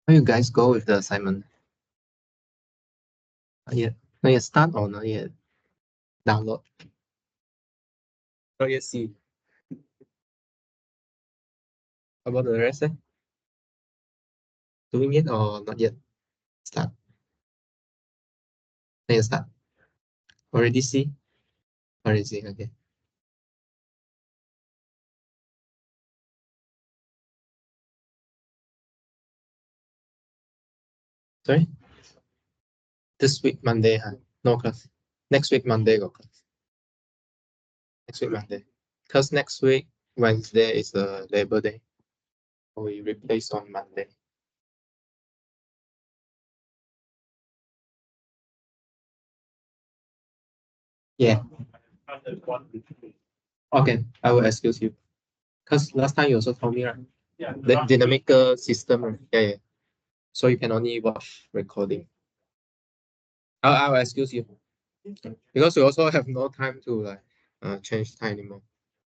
How you guys go with the assignment? Not yet. Not yet start or not yet download? Not yet see. How about the rest? Doing it or not yet start? Not yet start. Already see? Already see, okay. Sorry? This week, Monday, huh? No class. Next week, Monday, got class. Next week, Monday. Because next week, Wednesday is a Labor Day. We replace on Monday. Yeah. Okay, I will excuse you. Because last time you also told me, right? Yeah. The dynamic system, right? Yeah. So you can only watch recording. I'll excuse you. Because we also have no time to like change time anymore.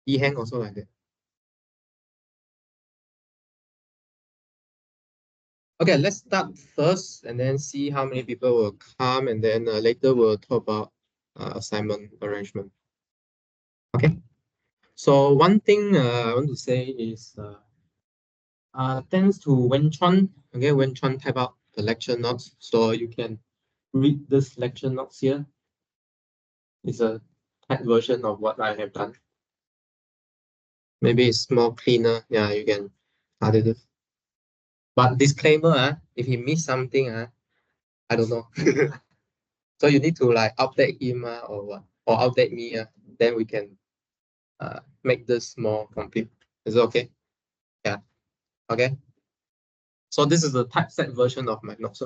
E-hang also like that. Okay, let's start first and then see how many people will come, and then later we'll talk about assignment arrangement. Okay. So one thing I want to say is thanks to Wen Chuan. Okay, Wen Chuan type out the lecture notes, so you can read this lecture notes here. It's a typed version of what I have done. Maybe it's more cleaner. Yeah, you can edit it. But disclaimer, if he missed something, I don't know. So you need to like update him or what, or update me. Then we can make this more complete. Is it okay? Yeah. Okay. So this is the typeset version of my notes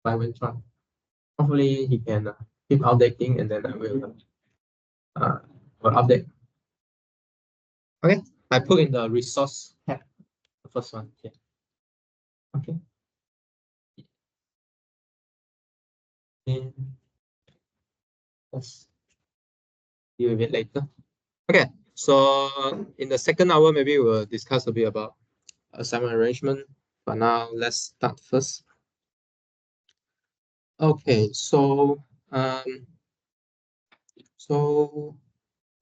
by Wen Chuan. Hopefully he can keep updating, and then I will update. Okay. I put in the resource tab, the first one here. Okay. And let's deal with it later. Okay. So in the second hour, maybe we'll discuss a bit about assignment arrangement. But now let's start first. Okay, so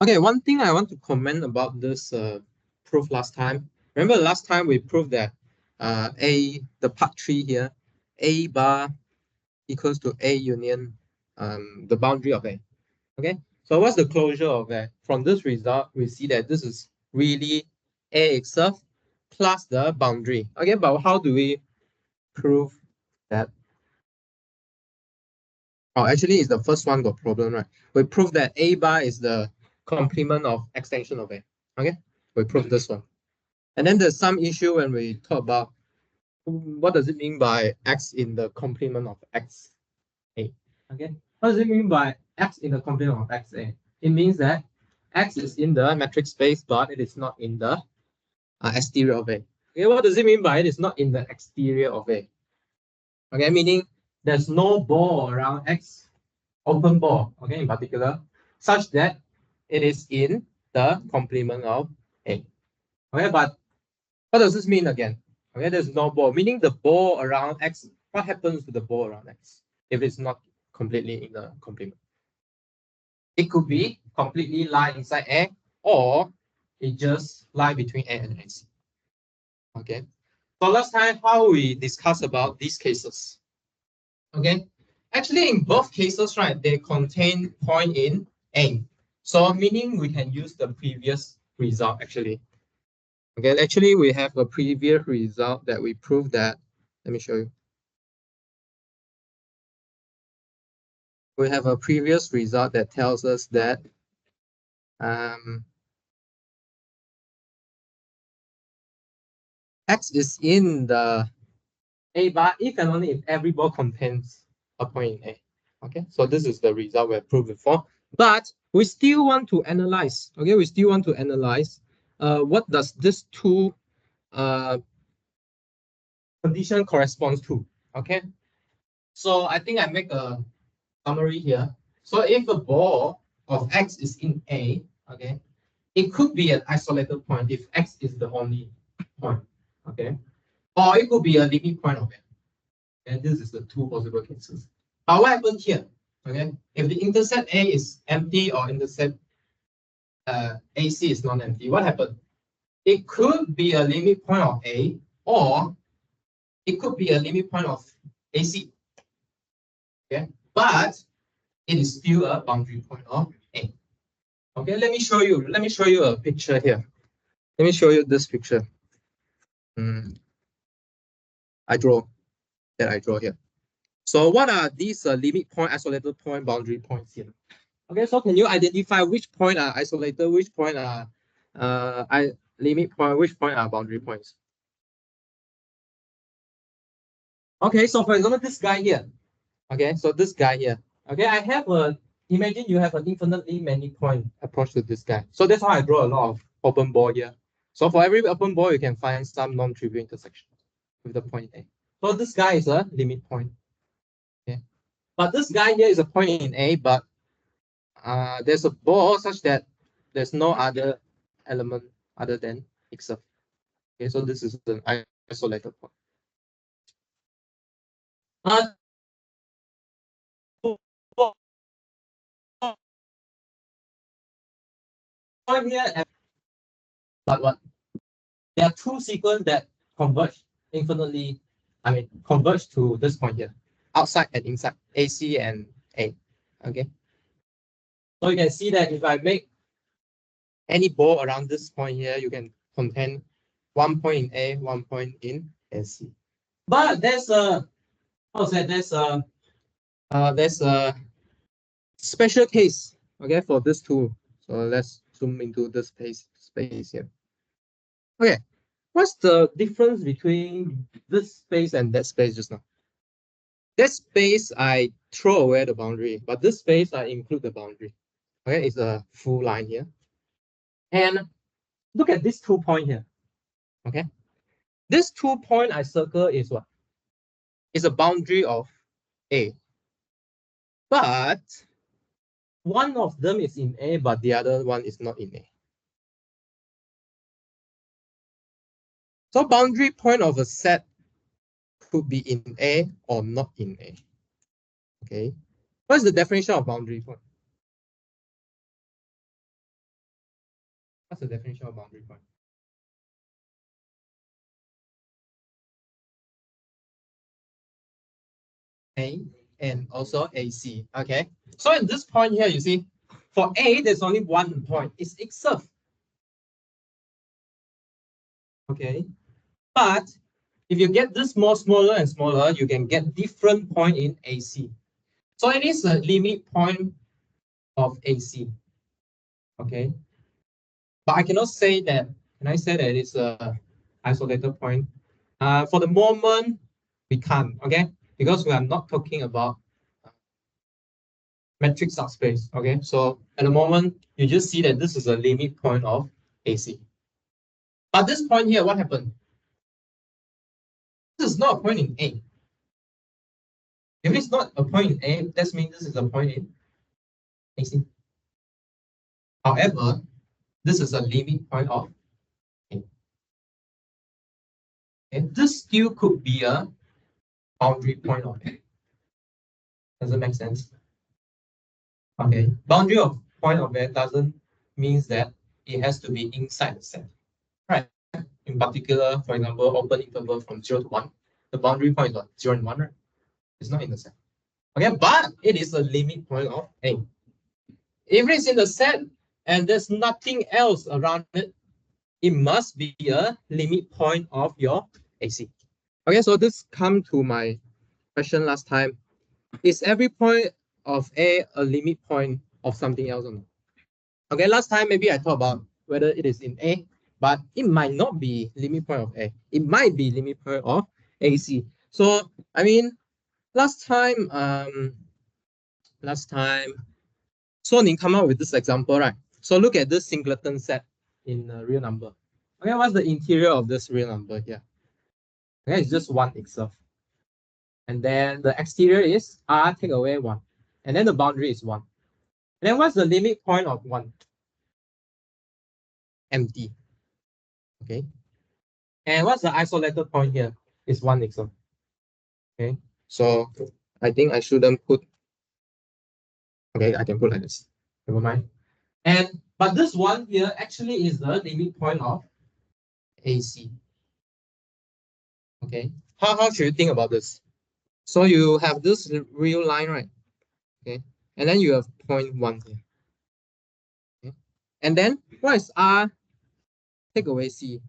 okay, one thing I want to comment about this proof last time. Remember last time we proved that the part 3 here, A bar equals to A union the boundary of A. Okay, so what's the closure of A? From this result, we see that this is really A itself plus the boundary. Okay, but how do we prove that? Oh, actually, it's the first one got problem, right? We prove that A bar is the complement of extension of A. Okay, we prove this one. And then there's some issue when we talk about what does it mean by X in the complement of X A. Okay, what does it mean by X in the complement of X A? It means that X is in the metric space, but it is not in the exterior of A. Okay, what does it mean by it is not in the exterior of A? Okay, meaning there's no ball around X, open ball, okay, in particular, such that it is in the complement of A. Okay, but what does this mean again? Okay, there's no ball, meaning the ball around X, what happens to the ball around X if it's not completely in the complement? It could be completely lie inside A, or it just lie between A and X. Okay, so last time how we discussed about these cases. Okay, actually in both cases, right, they contain point in A. So meaning we can use the previous result actually. Okay, actually we have a previous result that we proved that. Let me show you. we have a previous result that tells us that X is in the A bar if and only if every ball contains a point in A. Okay, so this is the result we have proved before. But we still want to analyze. Okay, we still want to analyze what does this two condition corresponds to. Okay, so I think I make a summary here. So if a ball of X is in A, okay, it could be an isolated point if X is the only point. Okay, or it could be a limit point of it. And this is the two possible cases. But what happens here? Okay, if the intercept A is empty or intercept AC is not empty, what happened? It could be a limit point of A, or it could be a limit point of AC. Okay, but it is still a boundary point of A. Okay, let me show you. Let me show you a picture here. Let me show you this picture. I draw here. So what are these limit point, isolated point, boundary points here? Okay, so can you identify which point are isolated, which point are limit point, which point are boundary points? Okay, so for example, this guy here. Okay, so this guy here. Okay, I have imagine you have an infinitely many point approach to this guy. So that's why I draw a lot of open ball here. So for every open ball, you can find some non-trivial intersection with the point A. So this guy is a limit point. Okay, but this guy here is a point in A, but there's a ball such that there's no other element other than itself. Okay, so this is an isolated point. Point here, but what? There are two sequences that converge infinitely. I mean, converge to this point here, outside and inside, AC and A. Okay. So you can see that if I make any ball around this point here, you can contain one point in A, one point in AC. But there's a there's a special case, okay, for this two. So let's zoom into this space here. Okay, what's the difference between this space and that space just now? That space I throw away the boundary, but this space I include the boundary. Okay, it's a full line here. And look at this 2 point here. Okay, this 2 point I circle is what? It's a boundary of A. But one of them is in A, but the other one is not in A. So boundary point of a set could be in A or not in A. Okay, what is the definition of boundary point? What's the definition of boundary point? A and also AC. Okay, so in this point here, you see, for A, there's only one point. It's itself. Okay, but if you get this more smaller and smaller, you can get different point in AC. So it is a limit point of AC. Okay, but I cannot say that. Can I say that it's a isolated point? For the moment, we can't. Okay, because we are not talking about metric subspace. Okay, so at the moment, you just see that this is a limit point of AC. But this point here, what happened? This is not a point in A. If it's not a point in A, that means this is a point in AC. However, this is a limit point of A. And this still could be a boundary point of A. Does it make sense? Okay, boundary of point of A doesn't mean that it has to be inside the set. Right. In particular, for example, open interval from 0 to 1. The boundary point is what? 0 and 1, right? It's not in the set. Okay, but it is a limit point of A. If it's in the set and there's nothing else around it, it must be a limit point of your AC. Okay, so this comes to my question last time. Is every point of A a limit point of something else or not? Okay, last time maybe I talked about whether it is in A, but it might not be limit point of A. It might be limit point of AC. So I mean, last time, so you come up with this example, right? So look at this singleton set in a real number. Okay, what's the interior of this real number here? Okay, it's just 1 itself. And then the exterior is R take away 1. And then the boundary is 1. And then what's the limit point of 1? Empty. Okay. And what's the isolated point here? It's 1 itself. Okay. So I think I shouldn't put. Okay, I can put like this. Never mind. But this one here actually is the limit point of AC. Okay. How should you think about this? So you have this real line, right? Okay. And then you have point 1 here. Okay. And then what is R take away C?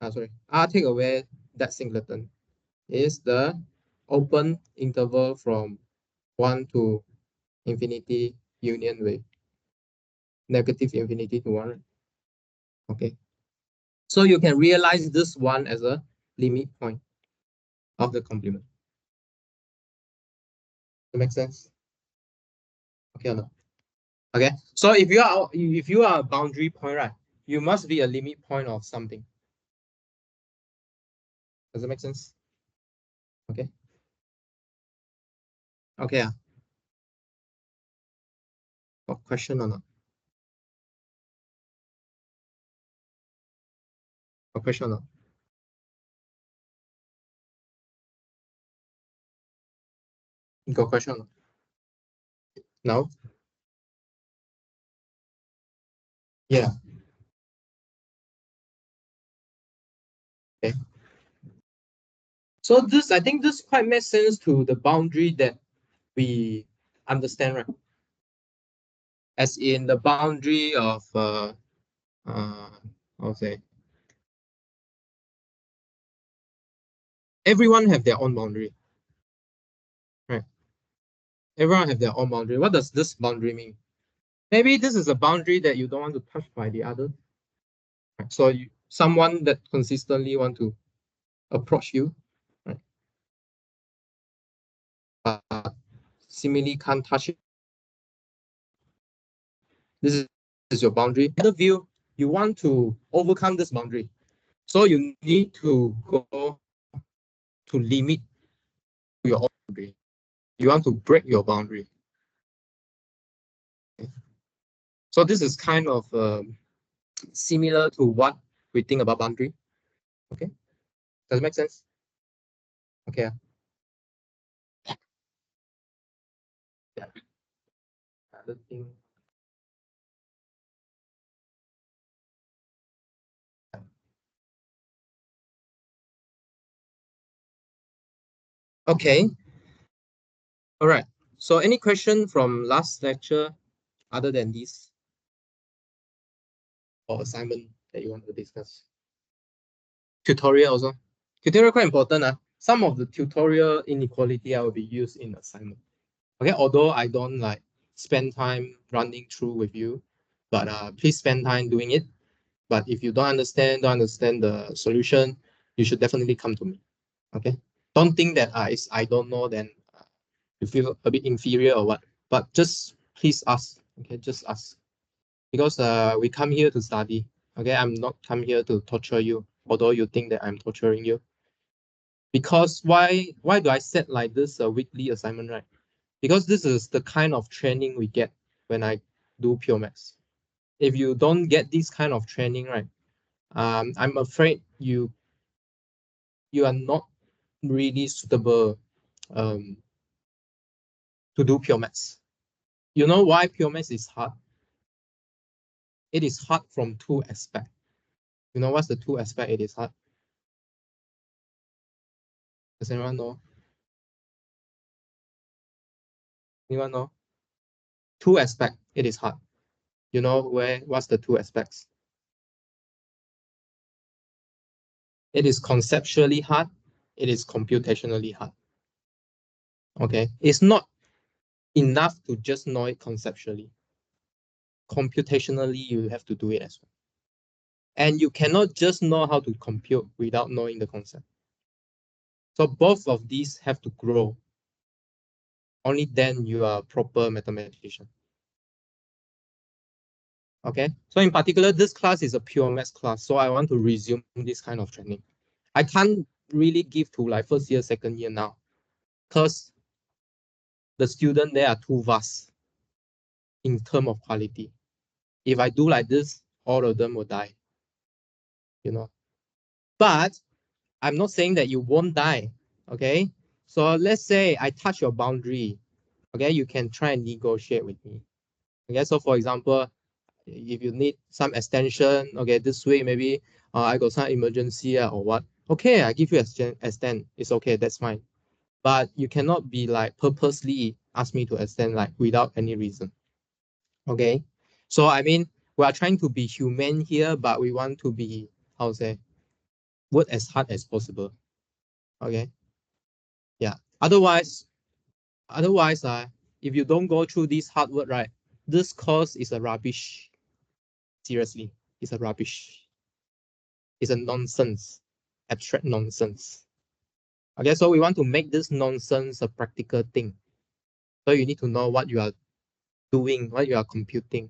Sorry. R take away that singleton is the open interval from 1 to infinity union with negative infinity to 1. Okay. So you can realize this one as a limit point of the complement. That makes sense? Okay or not? Okay. So if you are a boundary point, right, you must be a limit point of something. Does it make sense? Okay. Okay. Got question or not? Got question or not? Got question or not? No? Yeah. Okay. So this, I think this quite makes sense to the boundary that we understand, right? As in the boundary of I'll say everyone have their own boundary, right? Everyone have their own boundary. What does this boundary mean? Maybe this is a boundary that you don't want to touch by the other. Right? So someone that consistently want to approach you, right? But seemingly can't touch it. This is your boundary. Other view, you want to overcome this boundary. So you need to go to limit your own boundary. You want to break your boundary. Okay. So this is kind of similar to what we think about boundary. Okay, does it make sense? Okay. Yeah. Other thing. Okay. All right. So any question from last lecture other than this or assignment that you want to discuss? Tutorial also. Tutorial quite important. Some of the tutorial inequality I will be used in assignment. Okay, although I don't like spend time running through with you, but please spend time doing it. But if you don't understand the solution, you should definitely come to me. Okay, don't think that I don't know, then you feel a bit inferior or what. But just please ask. Okay, just ask, because we come here to study. Okay, I'm not come here to torture you, although you think that I'm torturing you. Because why do I set like this a weekly assignment, right? Because this is the kind of training we get when I do pure maths. If you don't get this kind of training, right, I'm afraid you are not really suitable to do pure maths. You know why pure maths is hard? It is hard from two aspects. You know what's the two aspect it is hard? Does anyone know? Anyone know? Two aspect it is hard. You know what's the two aspects? It is conceptually hard. It is computationally hard. Okay, it's not enough to just know it conceptually. Computationally, you have to do it as well. And you cannot just know how to compute without knowing the concept. So both of these have to grow. Only then you are a proper mathematician. Okay, so in particular, this class is a pure maths class, so I want to resume this kind of training. I can't really give to like first year, second year now, because the students there are too vast in terms of quality. If I do like this, all of them will die, you know. But I'm not saying that you won't die, okay? So let's say I touch your boundary, okay? You can try and negotiate with me. Okay, so for example, if you need some extension, okay, this week maybe I got some emergency or what, okay, I give you extend, it's okay, that's fine. But you cannot be like purposely ask me to extend like without any reason, okay? So I mean, we are trying to be humane here, but we want to be, how to say, work as hard as possible, okay? Yeah, otherwise, if you don't go through this hard work, right, this course is a rubbish. Seriously, it's a rubbish. It's a nonsense, abstract nonsense. Okay, so we want to make this nonsense a practical thing. So you need to know what you are doing, what you are computing,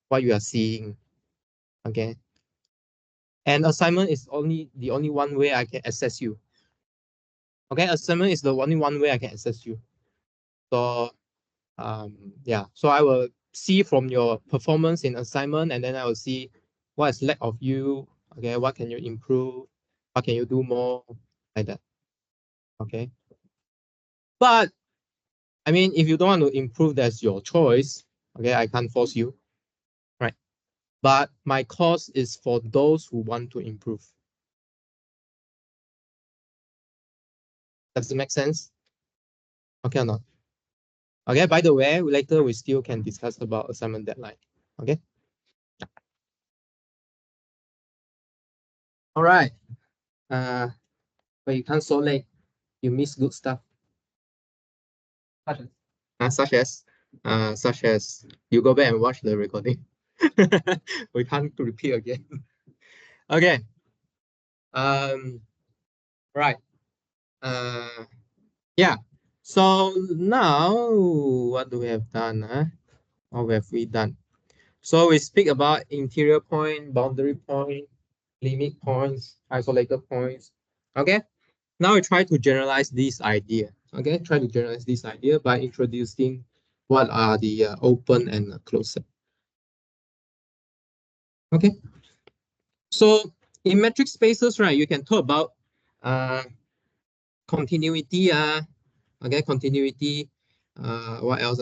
what you are seeing. Okay. And assignment is the only one way I can assess you. Okay, assignment is the only one way I can assess you. So yeah, so I will see from your performance in assignment, and then I will see what is lack of you. Okay, what can you improve? What can you do more? Like that. Okay. But I mean, if you don't want to improve, that's your choice. Okay, I can't force you, right? But my course is for those who want to improve. Does it make sense? Okay or not? Okay, by the way, later we still can discuss about assignment deadline. Okay. All right. But you can't so late. You miss good stuff. Such as you go back and watch the recording. We can't repeat again. Okay. Right. Uh, yeah. So now what do we have done? What have we done? So we speak about interior point, boundary point, limit points, isolated points. Okay. Now we try to generalize this idea. Okay. Try to generalize this idea by introducing what are the open and closed set. Okay. So in metric spaces, right, you can talk about uh, continuity. Okay, continuity. What else?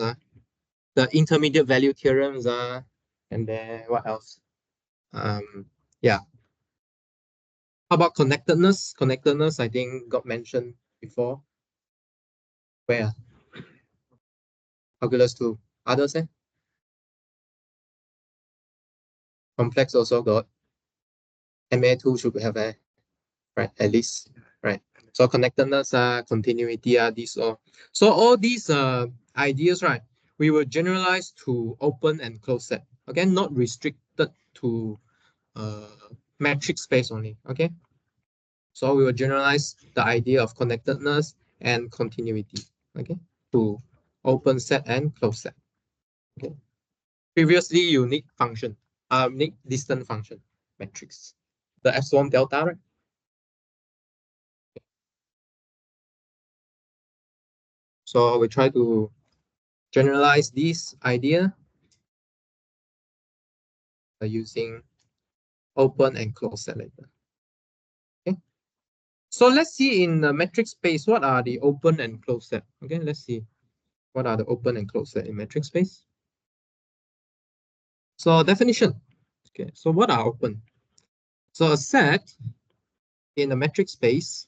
The intermediate value theorems. And then what else? Yeah. How about connectedness? Connectedness, I think, got mentioned before. Where? Calculus 2. Others, eh? Complex also got. MA2 should have, right? At least, right? So connectedness, continuity, these all. So all these ideas, right? We will generalize to open and closed set. Okay, not restricted to metric space only. Okay. So we will generalize the idea of connectedness and continuity. Okay, to open set and closed set. Okay. Previously, you need function, need distant function matrix, the epsilon delta, right? So we try to generalize this idea by using open and closed set later. Okay. So let's see in the metric space, what are the open and closed set? Okay, let's see what are the open and closed set in metric space. So definition. Okay, so what are open? So a set in a metric space,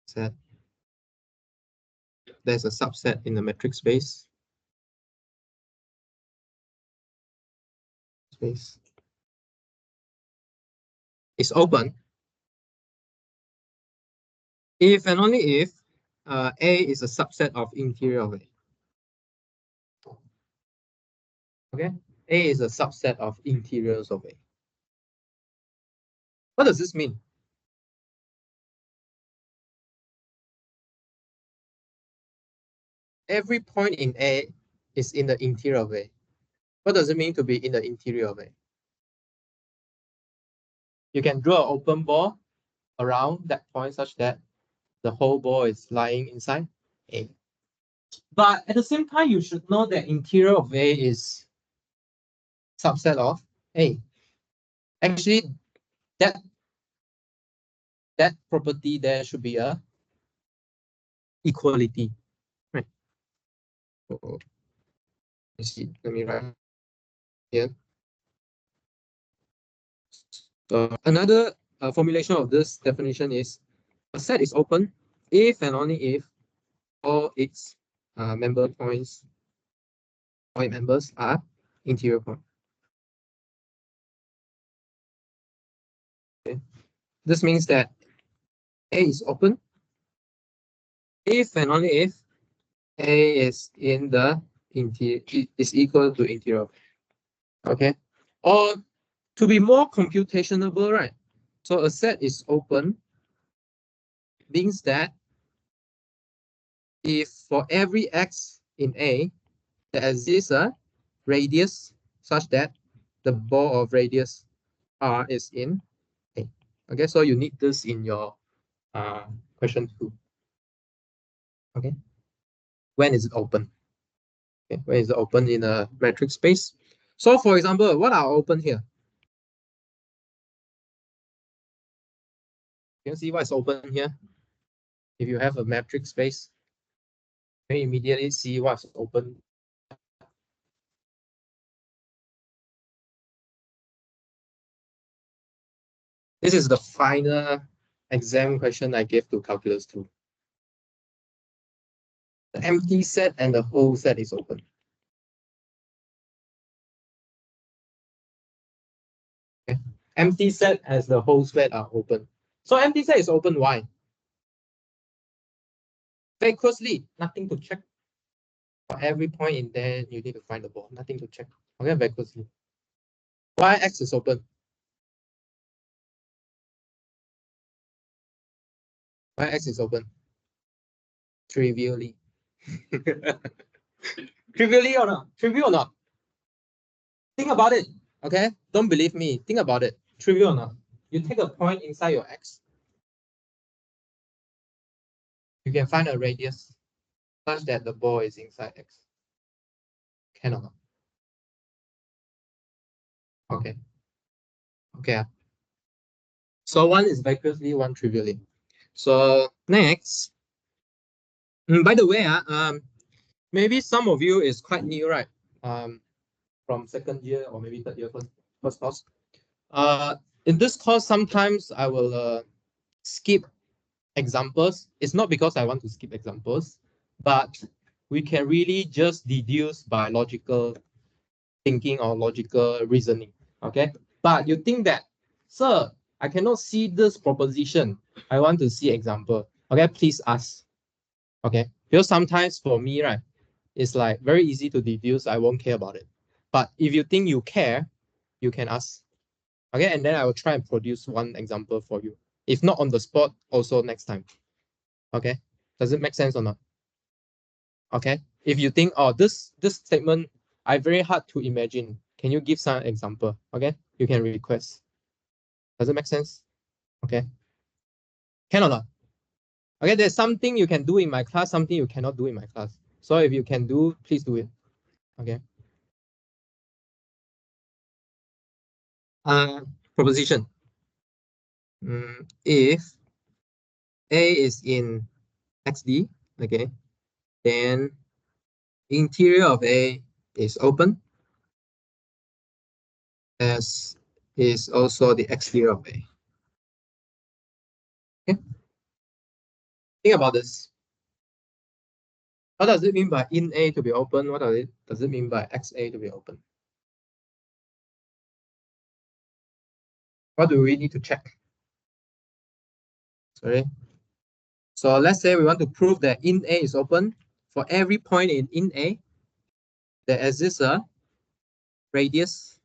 set, there's a subset in the metric space. Space is open if and only if A is a subset of interior of A. Okay, A is a subset of interiors of A. What does this mean? Every point in A is in the interior of A. What does it mean to be in the interior of A? You can draw an open ball around that point such that the whole ball is lying inside A. But at the same time, you should know that interior of A is subset of A. Actually, that property there should be a equality. Right. Let's see. Let me write here. Another formulation of this definition is a set is open if and only if all its member points, point members are interior point. Okay. This means that A is open if and only if A is in the interior is equal to interior. Okay. Or to be more computationable, right? So a set is open means that if for every x in A, there exists a radius such that the ball of radius r is in A. Okay, so you need this in your question 2. Okay, when is it open? Okay, when is it open in a metric space? So for example, what are open here? You can see what's open here. If you have a metric space, you can immediately see what's open. This is the final exam question I gave to calculus 2. The empty set and the whole set is open. Okay. Empty set as the whole set are open. So empty set is open, why? Vacuously, nothing to check. For every point in there, you need to find the ball. Nothing to check. Okay, vacuously. Why X is open? Why X is open? Trivially. Trivially or not? Trivial or not? Think about it. Okay? Don't believe me. Think about it. Trivial or not? You take a point inside your X. You can find a radius such that the ball is inside X. Can or not? Okay. Okay. So one is vacuously, one trivially. So next, by the way, maybe some of you is quite new, right? From second year or maybe third year first course. In this course, sometimes I will skip examples. It's not because I want to skip examples, but we can really just deduce by logical thinking or logical reasoning. Okay, but you think that, sir, I cannot see this proposition. I want to see example. Okay, please ask. Okay, because sometimes for me, right, it's like very easy to deduce. I won't care about it. But if you think you care, you can ask. Okay, and then I will try and produce one example for you. If not on the spot, also next time. Okay, does it make sense or not? Okay, if you think, oh, this statement, I very hard to imagine. Can you give some example? Okay, you can request. Does it make sense? Okay, can or not? Okay, there's something you can do in my class, something you cannot do in my class. So if you can do, please do it. Okay. Proposition. If A is in XD, okay, then interior of A is open, as is also the exterior of A. Okay. Think about this. What does it mean by in A to be open? What does it mean by XA to be open? What do we need to check? Sorry. So let's say we want to prove that in A is open. For every point in A, there exists a radius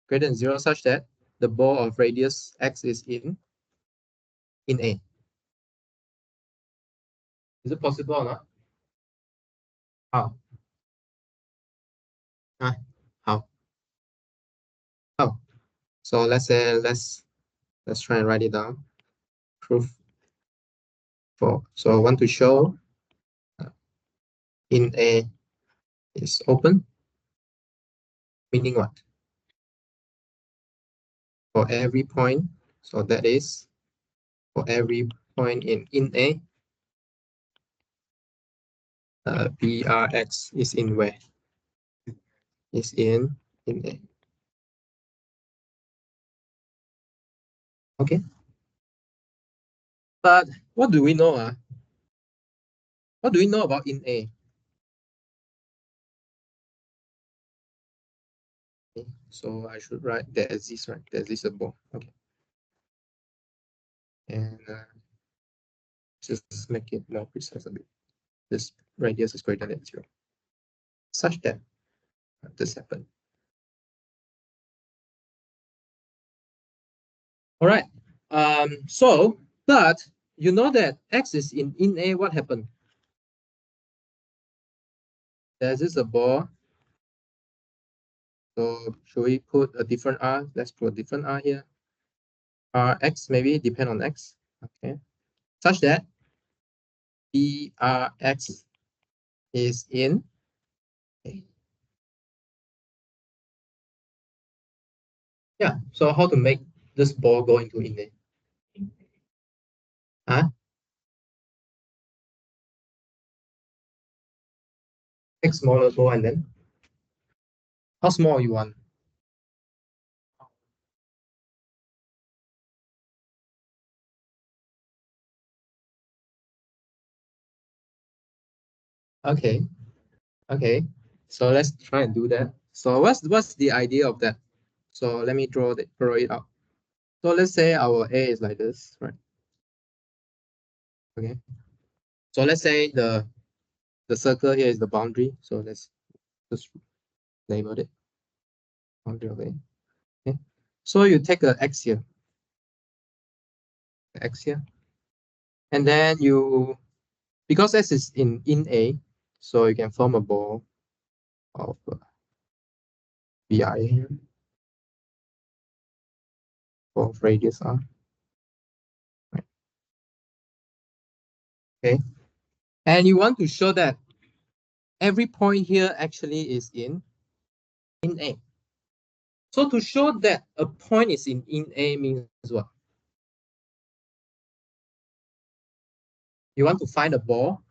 greater than 0 such that the ball of radius x is in A. Is it possible or not? How? How? How? So let's say let's try and write it down. Proof for. So I want to show in A is open, meaning what? For every point, so that is for every point in A, BRX is in where? Is in A. Okay. But what do we know? What do we know about in A? Okay. So I should write there exists, right? There exists a ball. Okay. And just make it more precise a bit. This radius is greater than 0, such that this happens. All right. So, but you know that x is in A. What happened? There's this a ball. So should we put a different r? Let's put a different r here. Rx maybe depend on x. Okay. Such that Brx is in A. Yeah. So how to make this ball go into in A? Take smaller ball and then how small you want? Okay. Okay. So let's try and do that. So what's the idea of that? So let me draw it out. So let's say our A is like this, right? Okay. So let's say the circle here is the boundary. So let's just label it boundary of A. Okay. So you take a x here, and then because S is in A, so you can form a ball of BI here of radius R. Right. Okay. And you want to show that every point here actually is in A. So to show that a point is in A means what? You want to find a ball.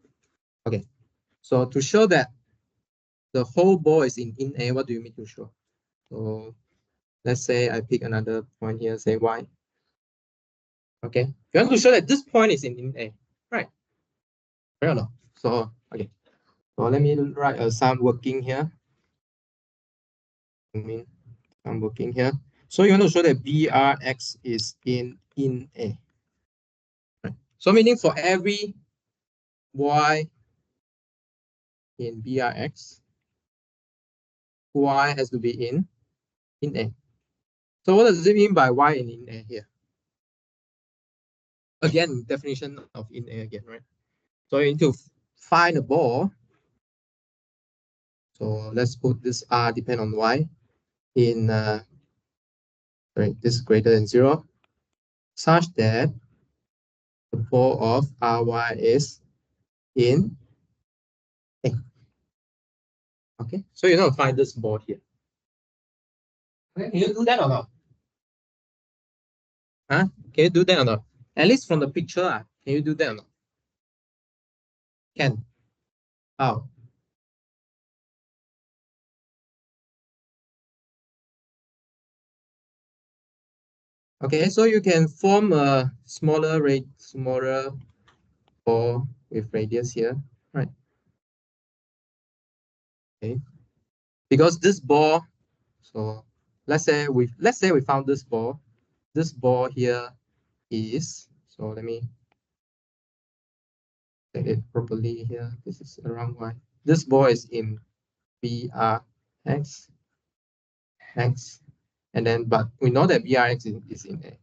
Okay. So to show that the whole ball is in A, what do you mean to show? So let's say I pick another point here, say Y. Okay. You want to show that this point is in A, right? Right or not? So okay. So let me write some working here. I'm working here. So you want to show that BRX is in A. Right. So meaning for every Y in BRX, Y has to be in A. So what does it mean by Y in A here? Again, definition of in A again, right? So you need to find a ball. So let's put this R depend on Y in right, this is greater than 0, such that the ball of Ry is in A. Okay, so you know find this ball here. Okay, can you do that or not? Huh? Can you do that or not? At least from the picture, can you do that or not? Can. How? Okay, so you can form a smaller ball with radius here, right? Okay, because this ball, so let's say we found this ball. This ball here is, so let me take it properly here. This is around Y. This ball is in BRX, X, and then, but we know that BRX is in A.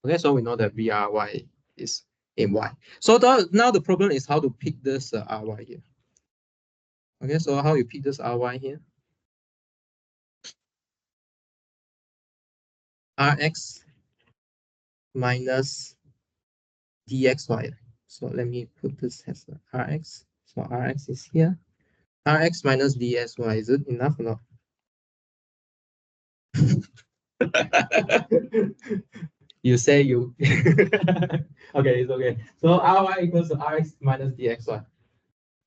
Okay, so we know that BRY is in Y. So now the problem is how to pick this RY here. Okay, so how you pick this RY here? Rx minus dxy. So let me put this as Rx. So Rx is here. Rx minus dsy, is it enough or not? You say you. Okay, it's okay. So Ry equals to Rx minus dxy.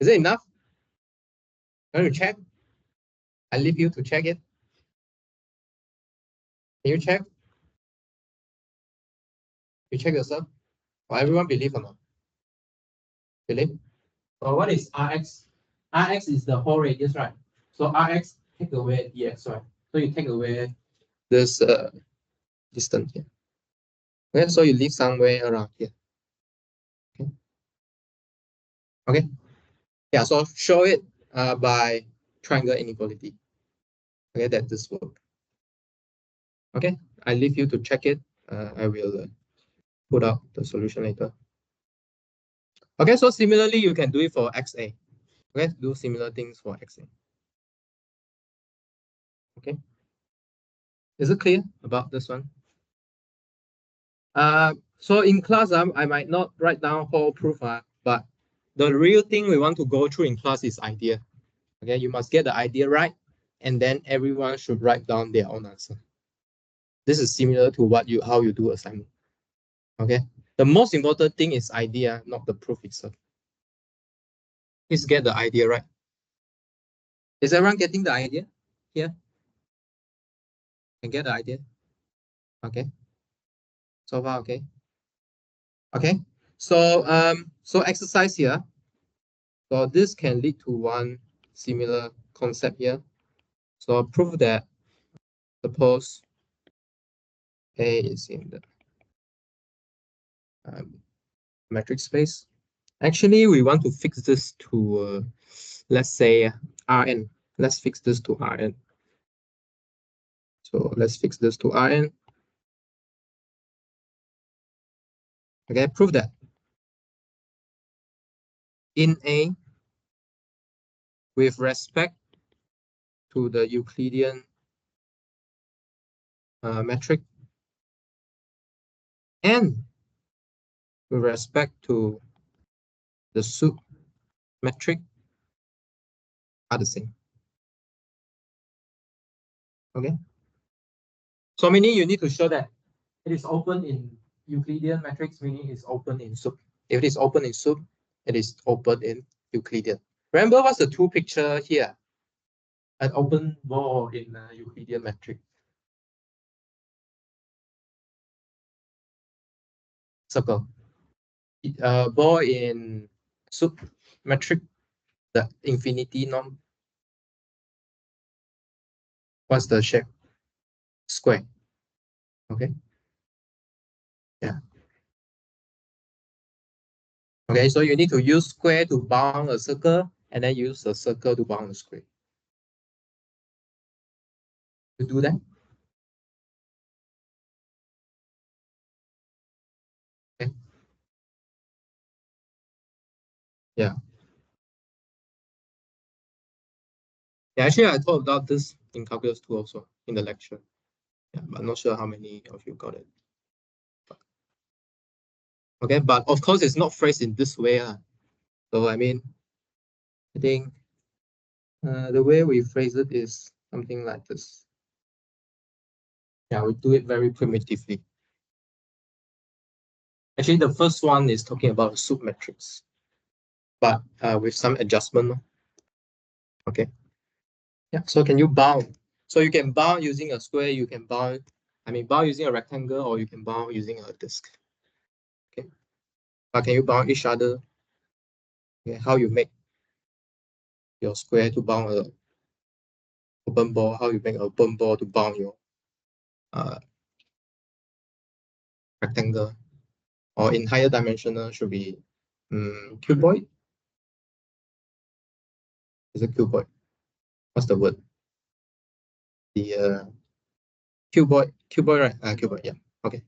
Is it enough? Want to check? I leave you to check it. Can you check? You check yourself? Or everyone believe or not? Believe? So what is Rx? Rx is the whole radius, right? So Rx take away dx, right? So you take away this distance here. Okay, so you leave somewhere around here. Okay. Okay. Yeah, so show it by triangle inequality. Okay, that this work. Okay, I leave you to check it. I will put out the solution later. Okay, so similarly, you can do it for XA. Okay, do similar things for XA. Okay, is it clear about this one? So in class, I might not write down whole proof, but the real thing we want to go through in class is idea. Okay, you must get the idea right, and then everyone should write down their own answer. This is similar to how you do assignment. Okay, the most important thing is idea, not the proof itself. Please get the idea right. Is everyone getting the idea here? Can get the idea? Okay. So far, okay. Okay. So exercise here. So this can lead to one similar concept here. So prove that suppose A is in the metric space. Actually, we want to fix this to let's say Rn. Let's fix this to Rn. So let's fix this to Rn. Okay, prove that in A, with respect to the Euclidean metric and with respect to the sup metric are the same. Okay. So meaning you need to show that it is open in Euclidean matrix, meaning it's open in sup. If it is open in sup, it is open in Euclidean. Remember what's the two picture here? An open ball in Euclidean metric. Circle. Ball in sup metric, the infinity norm. What's the shape? Square. Okay. Yeah. Okay, so you need to use square to bound a circle, and then use a circle to bound a square. You do that? Okay. Yeah. Yeah, actually, I talked about this in Calculus 2 also in the lecture. Yeah, but I'm not sure how many of you got it. Okay, but of course, it's not phrased in this way. So, I mean, I think the way we phrase it is something like this. Yeah, we do it very primitively. Actually, the first one is talking about a sup matrix, but with some adjustment. Okay. Yeah, so can you bound? So you can bound using a square, you can bound, bound using a rectangle, or you can bound using a disk. Okay. But can you bound each other? Okay, how you make your square to bound a open ball, how you make an open ball to bound your rectangle, or in higher dimensional should be cuboid. It's a cuboid. What's the word? The cuboid, right? Cuboid, yeah. Okay.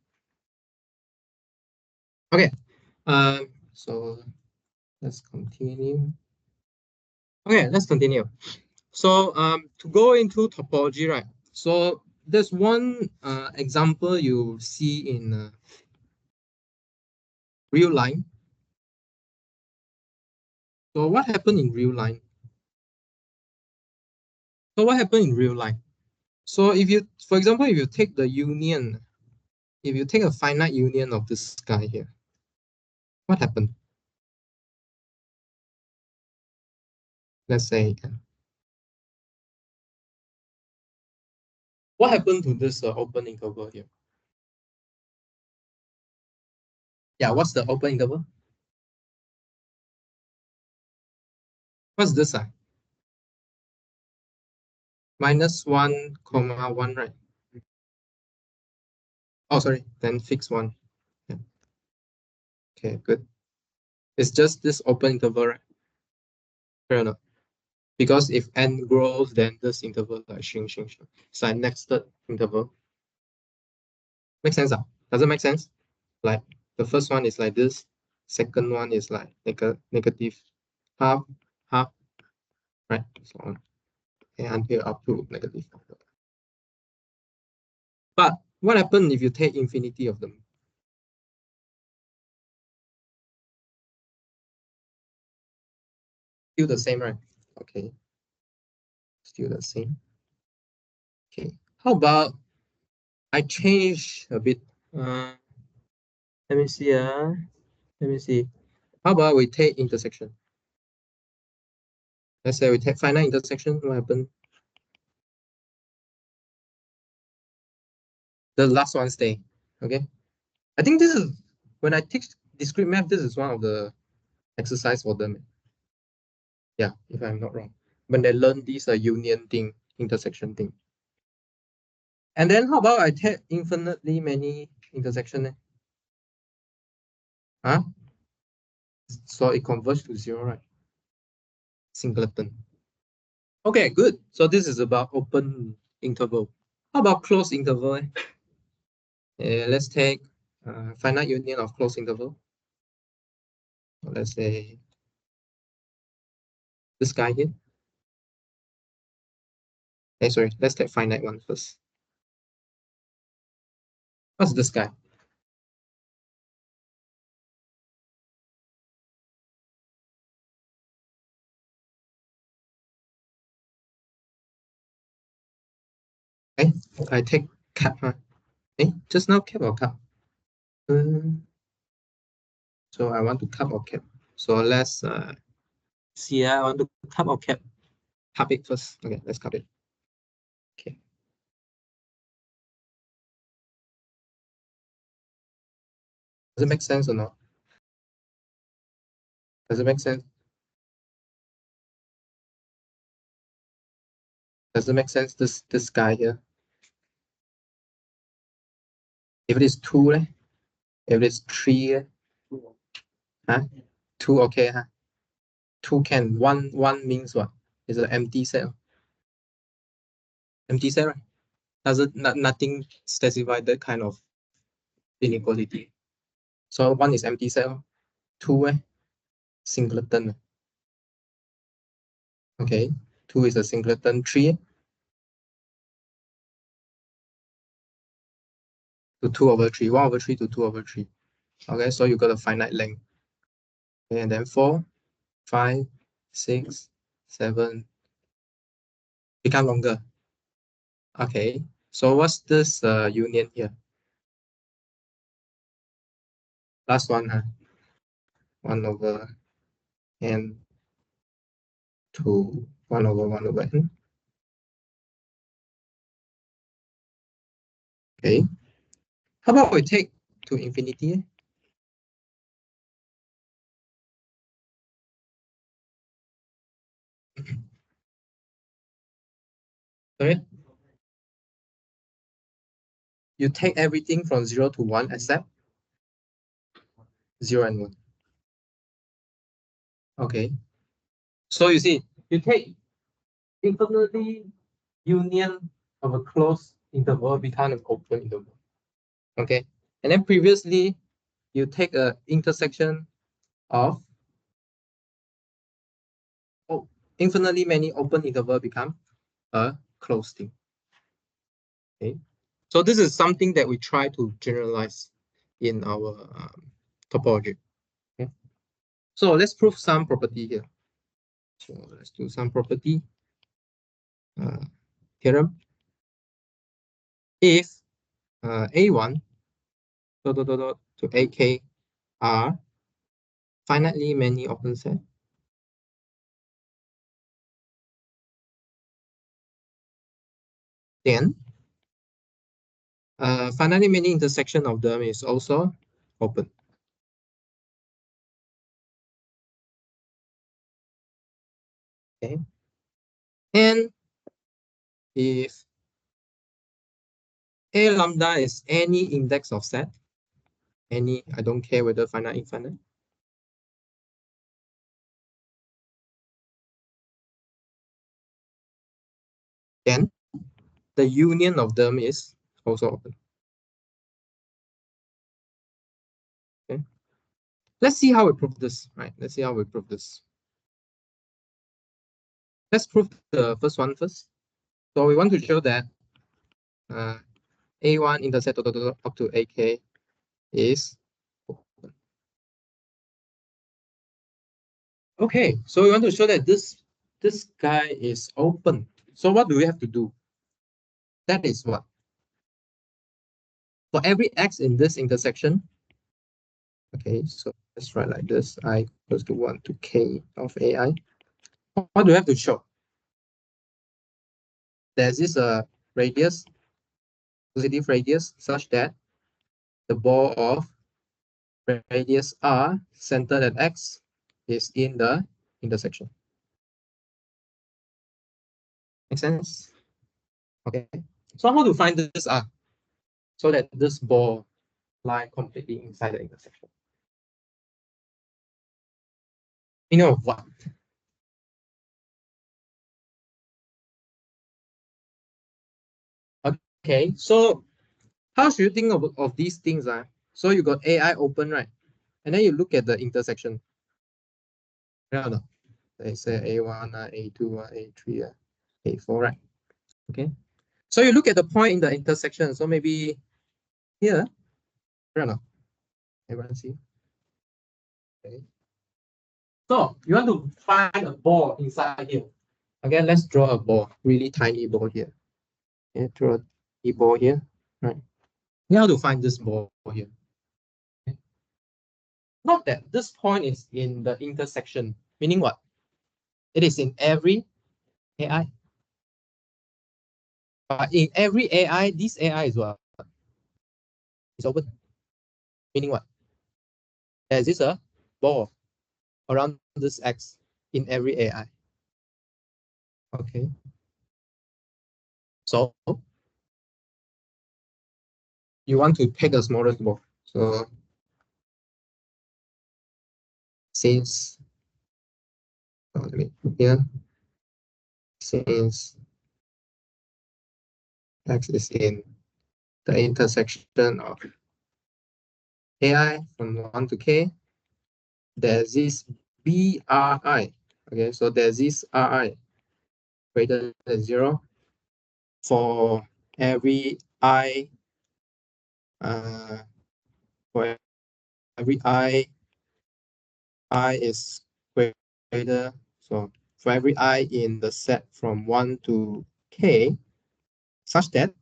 Okay. So let's continue. Okay, let's continue. So to go into topology, right? So there's one example you see in real line. So what happened in real line? So what happened in real line? So if you, for example, if you take the union, if you take a finite union of this guy here, what happened? Let's say, what happened to this open interval here? Yeah, what's the open interval? What's this? -1, comma 1, right? Oh, sorry, then fix 1. Yeah. Okay, good. It's just this open interval, right? Fair enough. Because if n grows, then this interval like shrink. It's like next interval. Make sense? Does it make sense? Like the first one is like this, second one is like negative half, half, right? So on. And until up to negative. But what happens if you take infinity of them? Still the same, right? Okay. Still the same. Okay. How about I change a bit? Let me see. Let me see. How about we take intersection? Let's say we take finite intersection. What happened? The last one stay. Okay. I think this is when I teach discrete math. This is one of the exercise for them. Yeah, if I'm not wrong. When they learn this union thing, intersection thing. And then how about I take infinitely many intersection? Huh? So it converges to 0, right? Singleton. Okay, good. So this is about open interval. How about closed interval? Let's take finite union of closed interval. So let's say this guy here. Hey, sorry, let's take finite one first. What's this guy? Okay, I take cap. Huh? Hey, just now cap or cap? So I want to cap or cap. So let's see. I want to cap or cap. Cap it first. Okay, let's cap it. Okay. Does it make sense or not? Does it make sense? Does it make sense? This guy here. If it is 2, if it is 3, huh? 2 okay, huh? 2 can. One means what? It's an empty set. Empty set, right? Does it nothing specify that kind of inequality? So 1 is empty set. 2, singleton. Okay. 2 is a singleton. 3 to 2 over 3. 1 over 3 to 2 over 3. Okay, so you got a finite length. Okay, and then 4, 5, 6, 7 become longer. Okay, so what's this union here? Last one, huh? 1 over n to 1 over 1 over n. Okay, how about we take to infinity? Sorry? You take everything from 0 to 1 except 0 and 1. Okay, so you see, you take infinitely union of a closed interval become an open interval. Okay, and then previously you take a intersection of infinitely many open interval become a closed thing. Okay, so this is something that we try to generalize in our topology. Okay, so let's prove some property here. So let's do some property theorem. If A1 to AK are finitely many open set, then finitely many intersection of them is also open. Okay, and if A lambda is any index of set, any, I don't care whether finite, infinite, then the union of them is also open. Okay, let's see how we prove this. Right, let's see how we prove this. Let's prove the first one first. So we want to show that A1 intercept up to AK is open. Okay, so we want to show that this guy is open. So what do we have to do? That is what? For every x in this intersection, okay, so let's write like this, I equals to 1 to k of ai. What do we have to show? There's this radius, positive radius, such that the ball of radius r centered at x is in the intersection. Make sense? Okay. So how to find this r so that this ball lie completely inside the intersection? You know what? Okay, so how should you think of these things? So you got AI open, right? And then you look at the intersection. No, no. They say A1, A2, A3, A4, right? Okay. So you look at the point in the intersection. So maybe here, I don't know. Everyone see? Okay. So you want to find a ball inside here. Again, let's draw a ball, really tiny ball here. Okay, draw a ball here, right? You have to find this ball here. Okay. Not that this point is in the intersection, meaning what? It is in every AI. But in every AI, this AI is what? It's open. Meaning what? There is a ball around this X in every AI. Okay. So you want to take the smallest ball. So since let me here, since X is in the intersection of AI from 1 to K, there's this BRI. Okay, so there's this RI greater than 0 for every I for every I is greater. So for every I in the set from 1 to K, such that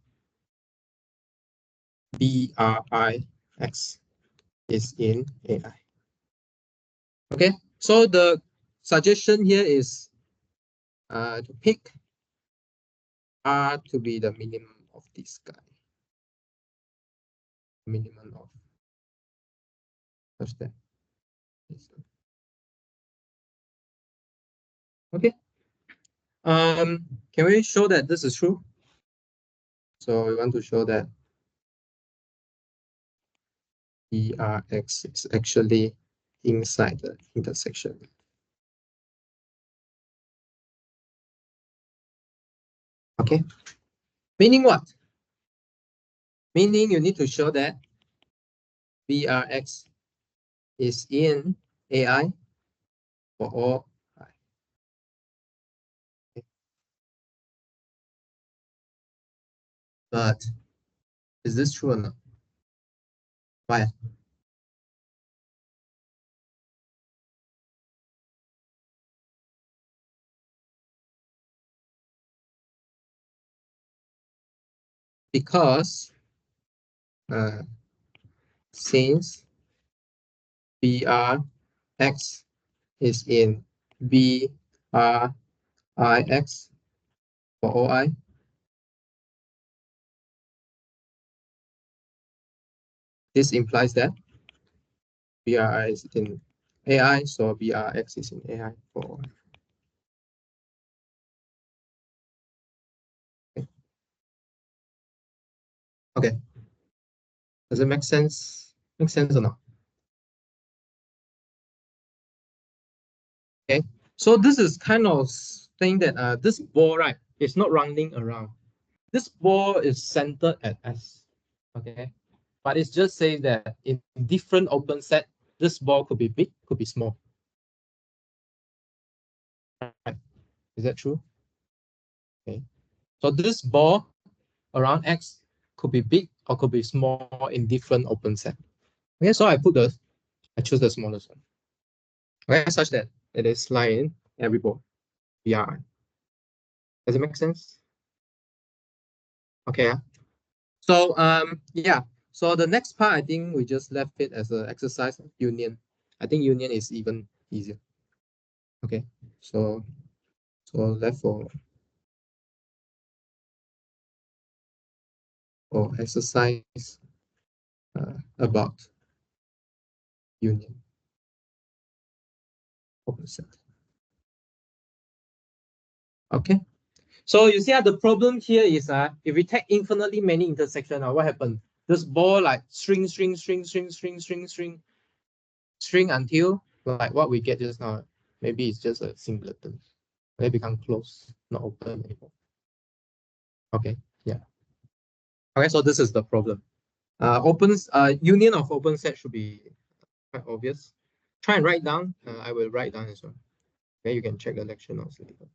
BRIX is in AI. Okay, so the suggestion here is to pick R to be the minimum of this guy. Minimum of such that. Okay. Can we show that this is true? So we want to show that BRX is actually inside the intersection. Okay. Meaning what? Meaning you need to show that BRX is in AI for all I. Okay. But is this true or not? Why? Because since BRX is in BRIX for OI, this implies that BRI is in AI, so BRX is in AI for OI. Okay. Okay. Does it make sense? Make sense or not? Okay. So this is kind of saying that this ball, right, is not rounding around. This ball is centered at S. Okay. But it's just saying that in different open set, this ball could be big, could be small. Right. Is that true? Okay. So this ball around X could be big or could be small in different open set. Okay, so I choose the smallest one. Okay, such that it is lying in every ball. BRI. Does it make sense? Okay. So yeah. So the next part, I think we just left it as an exercise union. I think union is even easier. Okay. So left for exercise about union open set. Okay. So you see the problem here is if we take infinitely many intersections, what happens? This ball like string until like what we get just now. Maybe it's just a singleton. They become closed, not open anymore. Okay, yeah. Okay, so this is the problem. Union of open set should be quite obvious. Try and write down. I will write down as well. Okay, you can check the lecture notes later.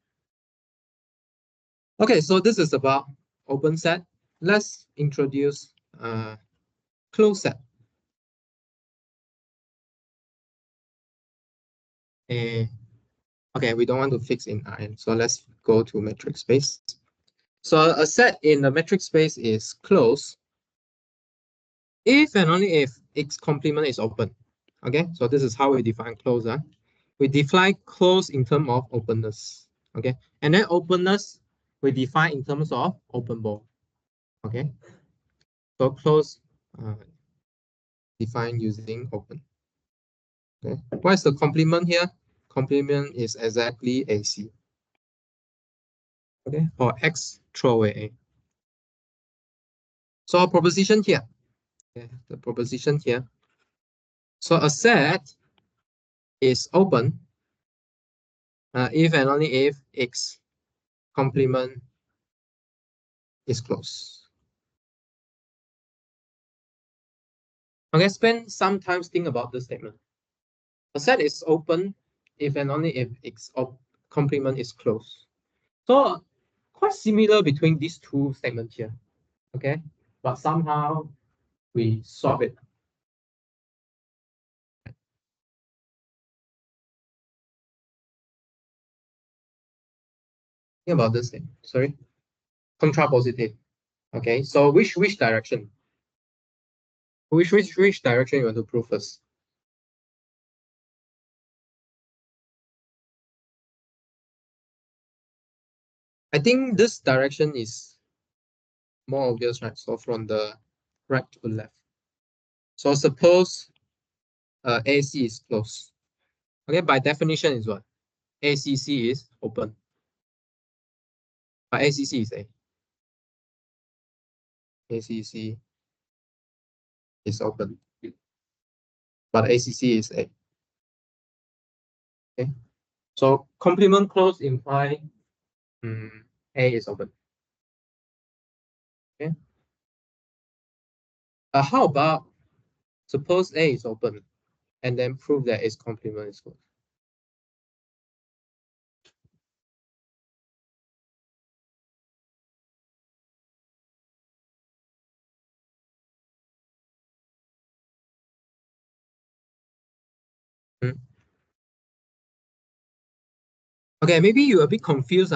Okay, so this is about open set. Let's introduce closed set. Okay, we don't want to fix in Rn, so let's go to metric space. So a set in the metric space is closed if and only if its complement is open. Okay, so this is how we define close. We define close in terms of openness. Okay, and then openness we define in terms of open ball. Okay, so close defined using open. Okay, what is the complement here? Complement is exactly AC. Okay, or X throw away A. So our proposition here. Okay, the proposition here. So a set is open if and only if its complement is closed. Okay, spend some time think about this statement. A set is open if and only if its complement is closed. So quite similar between these two statements here. Okay, but somehow we solve it. Think about this thing. Sorry, contrapositive. Okay, so which direction? Which direction you want to prove first? I think this direction is more obvious, right? So from the right to the left. So suppose AC is closed. Okay, by definition is what? ACC is open. But ACC is A. ACC is open. But ACC is A. Okay. So complement close imply A is open. Okay. How about suppose A is open and then prove that its complement is closed? Hmm. Okay, maybe you're a bit confused.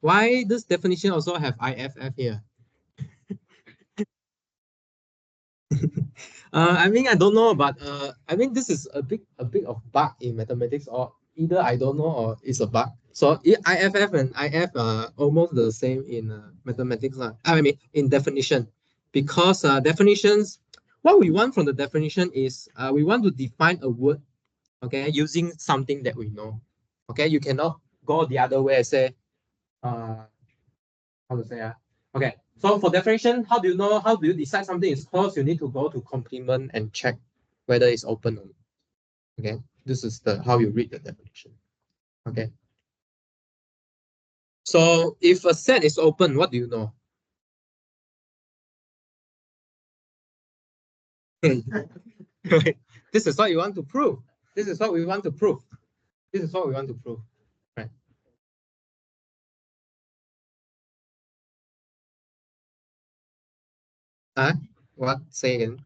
Why this definition also have IFF here? I mean, I don't know, but I mean, this is a bit of bug in mathematics, or either I don't know or it's a bug. So IFF and IF are almost the same in mathematics. I mean, in definition, because definitions, what we want from the definition is we want to define a word, okay, using something that we know. Okay, you cannot go the other way and say, uh, how to say okay, so for definition, how do you know, how do you decide something is closed? You need to go to complement and check whether it's open or not. Okay, this is the how you read the definition. Okay, so if a set is open, what do you know? This is what you want to prove. This is what we want to prove. This is what we want to prove, right? What? Say again.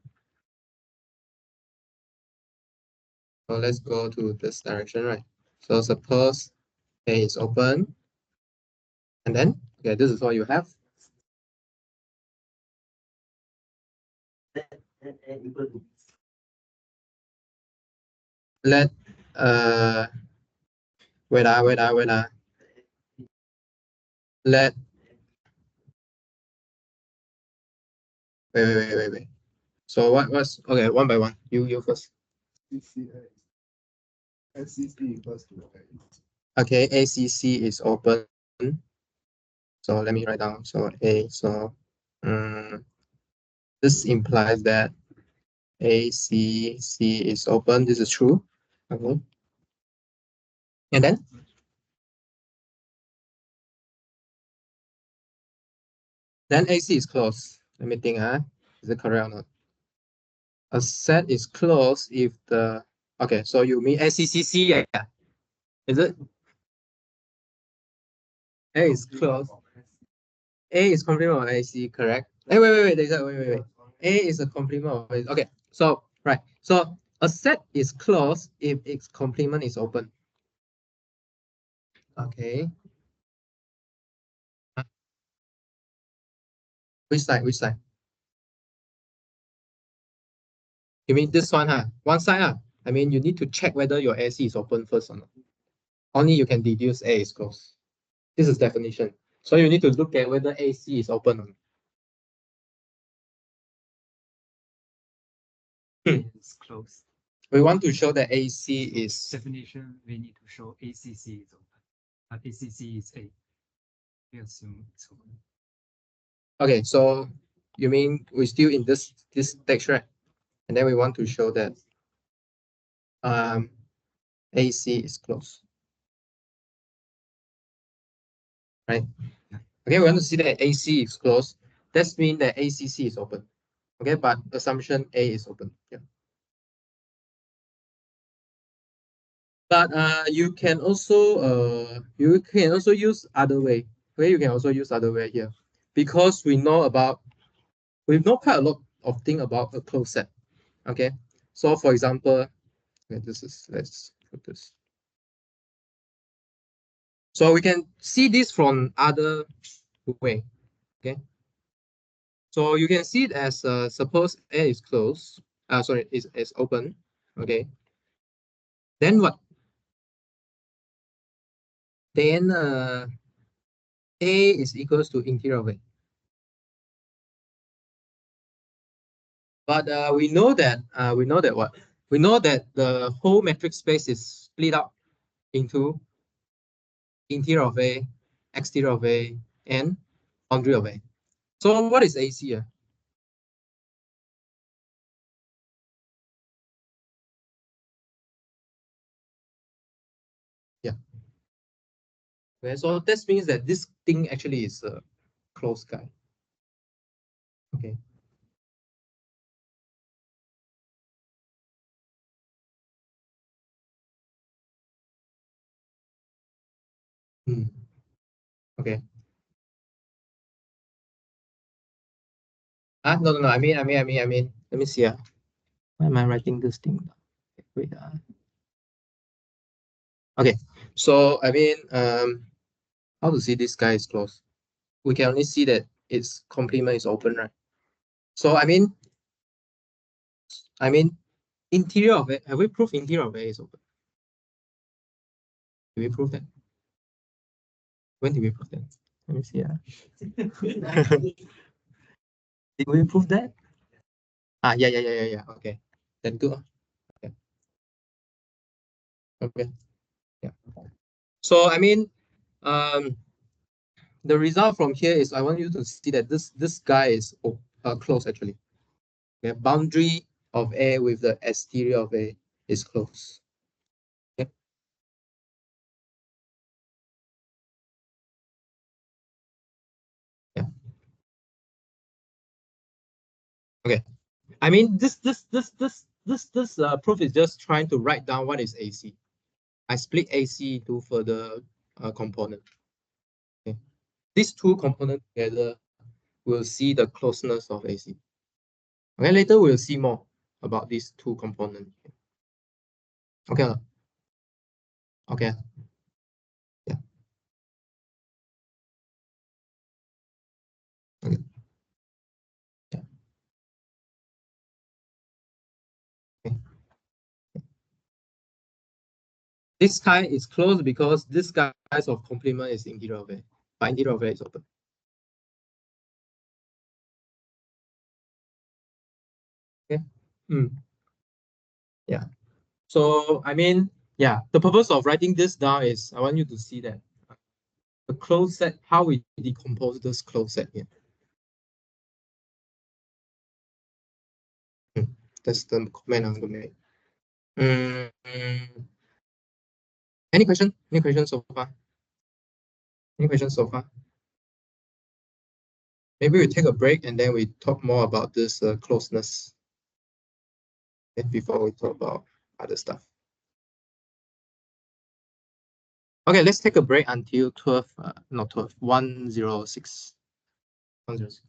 So let's go to this direction, right? So suppose A is open, and then okay, this is what you have. Let wait. Let wait. So what's okay? One by one. You first. Okay, ACC is open. So let me write down. So A. So this implies that ACC is open. This is true. Okay. And then AC is closed. Let me think. Is it correct or not? A set is closed if the okay. So you mean ACCC? Yeah. Is it A is closed? A is complement of AC, correct? Hey, wait. Wait. A is a complement of AC. Okay, so right. So a set is closed if its complement is open. Okay. Which side? Which side? You mean this one, One side, I mean, you need to check whether your AC is open first or not. Only you can deduce A is closed. This is definition. So you need to look at whether AC is open or not. It's closed. We want to show that AC is Definition, we need to show ACC is open. But ACC is A. We assume it's open. okay. So you mean we're still in this text, right? And then we want to show that AC is closed, right? Okay, we want to see that AC is closed. That means that ACC is open. Okay, but assumption A is open. Yeah. But you can also use other way. Okay, you can also use other way here, because we know quite a lot of thing about a closed set. Okay, so for example, okay, let's put this. So we can see this from other way. Okay, so you can see it as suppose A is closed. Sorry, is open. Okay, then what? Then A is equals to interior of A. But we know that what? We know that the whole metric space is split up into interior of A, exterior of A, and boundary of A. So what is AC here? Yeah. Okay, so this means that this thing actually is a closed guy. OK。OK。No. I mean. Let me see. Why am I writing this thing? Wait. Okay. So I mean, how to see this guy is closed? We can only see that its complement is open, right? So I mean, interior of it. Have we proved interior of it is open? Did we prove that? When did we prove that? Let me see. Did we prove that? Yeah. Okay. Then good. Okay. Okay. Yeah. So I mean, the result from here is I want you to see that this guy is closed actually. Okay. Boundary of A with the exterior of A is closed. Okay. Yeah. Okay. I mean, this proof is just trying to write down what is AC. I split AC into further component. Okay. These two components together will see the closeness of AC. Okay, later we'll see more about these two components. Okay. Okay. Yeah. Okay. Yeah. Okay. This guy is closed because this guy's of complement is interior of A, but interior of A is open. Okay. Yeah. So I mean, yeah, the purpose of writing this down is I want you to see that the closed set, how we decompose this closed set here. That's the comment I'm going to make. Any question? Any questions so far? Any questions so far? Maybe we take a break and then we talk more about this closeness before we talk about other stuff. Okay, let's take a break until 12, not 12, 106. 106.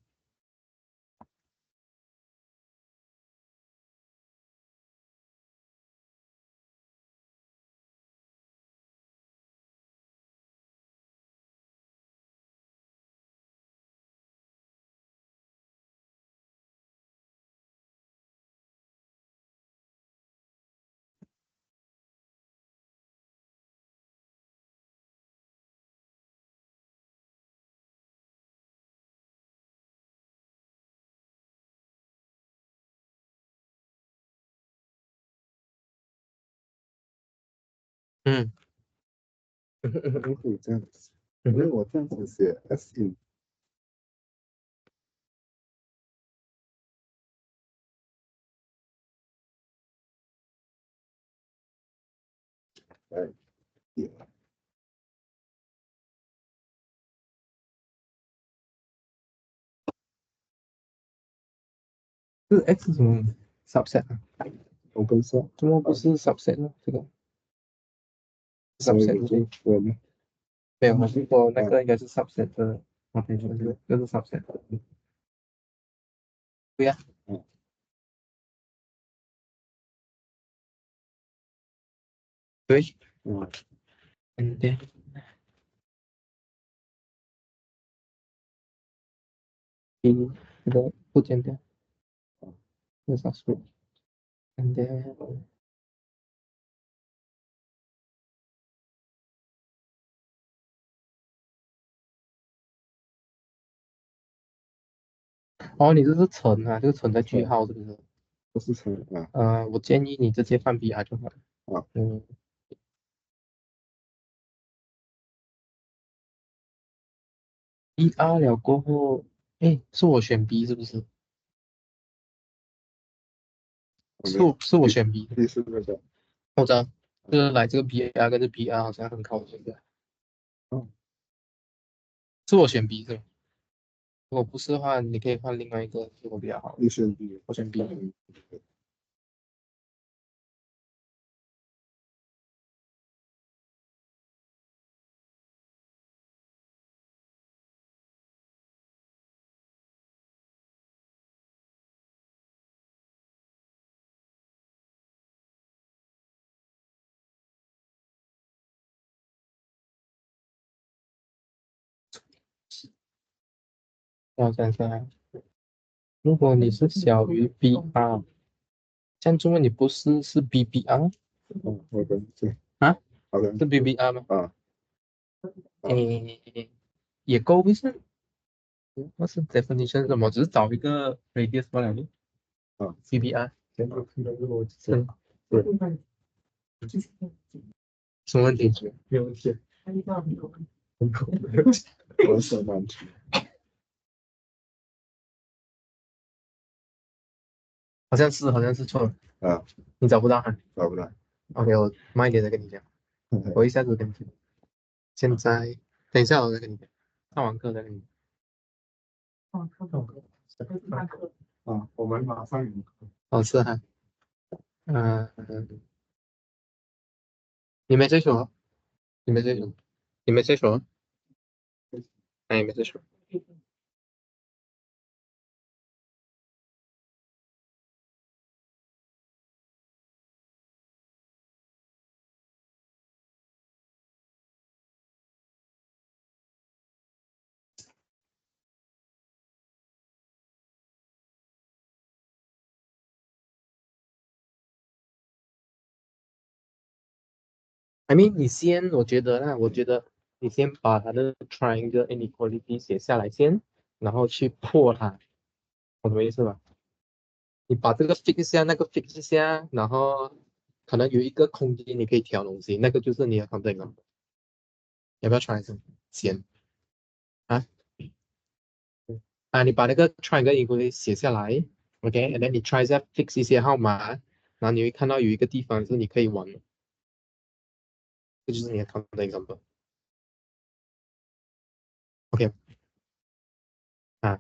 可以这样子，因为我这样子写 S in，哎，也这 X 什么 subset 啊？我跟说，怎么不是 subset 呢？这个我 subset 已经我们没有，我是说那个应该是 subset 的 notation，这是 subset。对呀。对。对。这个不剪掉，这是 subset。And then 哦，你这是乘啊，这个乘在句号是不是？不是成啊我建议你直接放 BR 就好了。啊BR 了过后，哎，是我选 B 是不是？是我选 B 的。第四个我知道，就是来这个 BR 跟这 BR 好像很靠近的。嗯是我选 B 是吧？如果不是的话，你可以换另外一个结果比较好。你选 B，我选 B。我想想啊，如果你是小于 BR，这样中文你不是 BBR 好的，对，啊？好的，是 BBR 吗？啊，诶，也够不是？那是 definition 是什么？只是找一个 radius 罢了的。啊BBR 现在看到这个逻辑，是对，什么问题？没有问题，我选难题，好像是错了，啊，你找不到哈找不到， ？OK，我慢一点再跟你讲，我一下子跟你讲。现在等一下我再跟你讲，上完课再跟你讲。啊，我们马上有课，哦，是哈，嗯、你没这首，你没这首，你没这首，哎，没这首。I mean，我觉得啦，我觉得你先把它的 triangle inequality 写下来先，然后去破它，懂什么意思吧？你把这个 fix 一下，那个 fix 一下，然后可能有一个空间你可以调东西，那个就是你的 content 了。要不要 try 一下？先啊你把那个 triangle inequality 写下来，OK，and then 你 try 一下 fix 一些号码，然后你会看到有一个地方是你可以玩的，这就是你的 content example。OK 啊。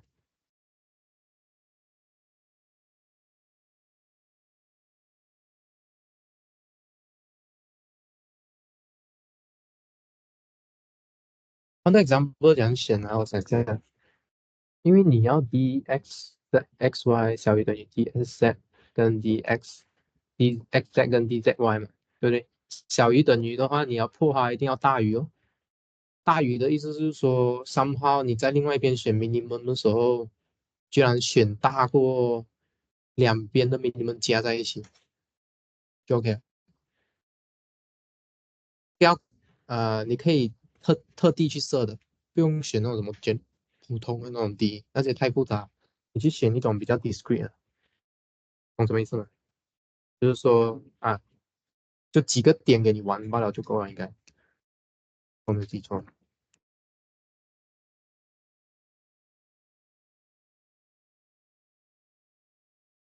那 example 怎样选啊？我想想想，因为你要 dx 的 xy 小于等于 dz 跟 dxz 跟 dzy 嘛，对不对？小于等于的话，你要破它一定要大于哦。大于的意思就是说，somehow 你在另外一边选 minimum 的时候，居然选大过两边的 minimum 加在一起，就 OK 了。不要你可以特地去设的，不用选那种什么普通的那种 D，那些太复杂。你去选一种比较 discrete 的，懂什么意思吗？就是说就几个点给你玩罢了就够了，应该我没有记错。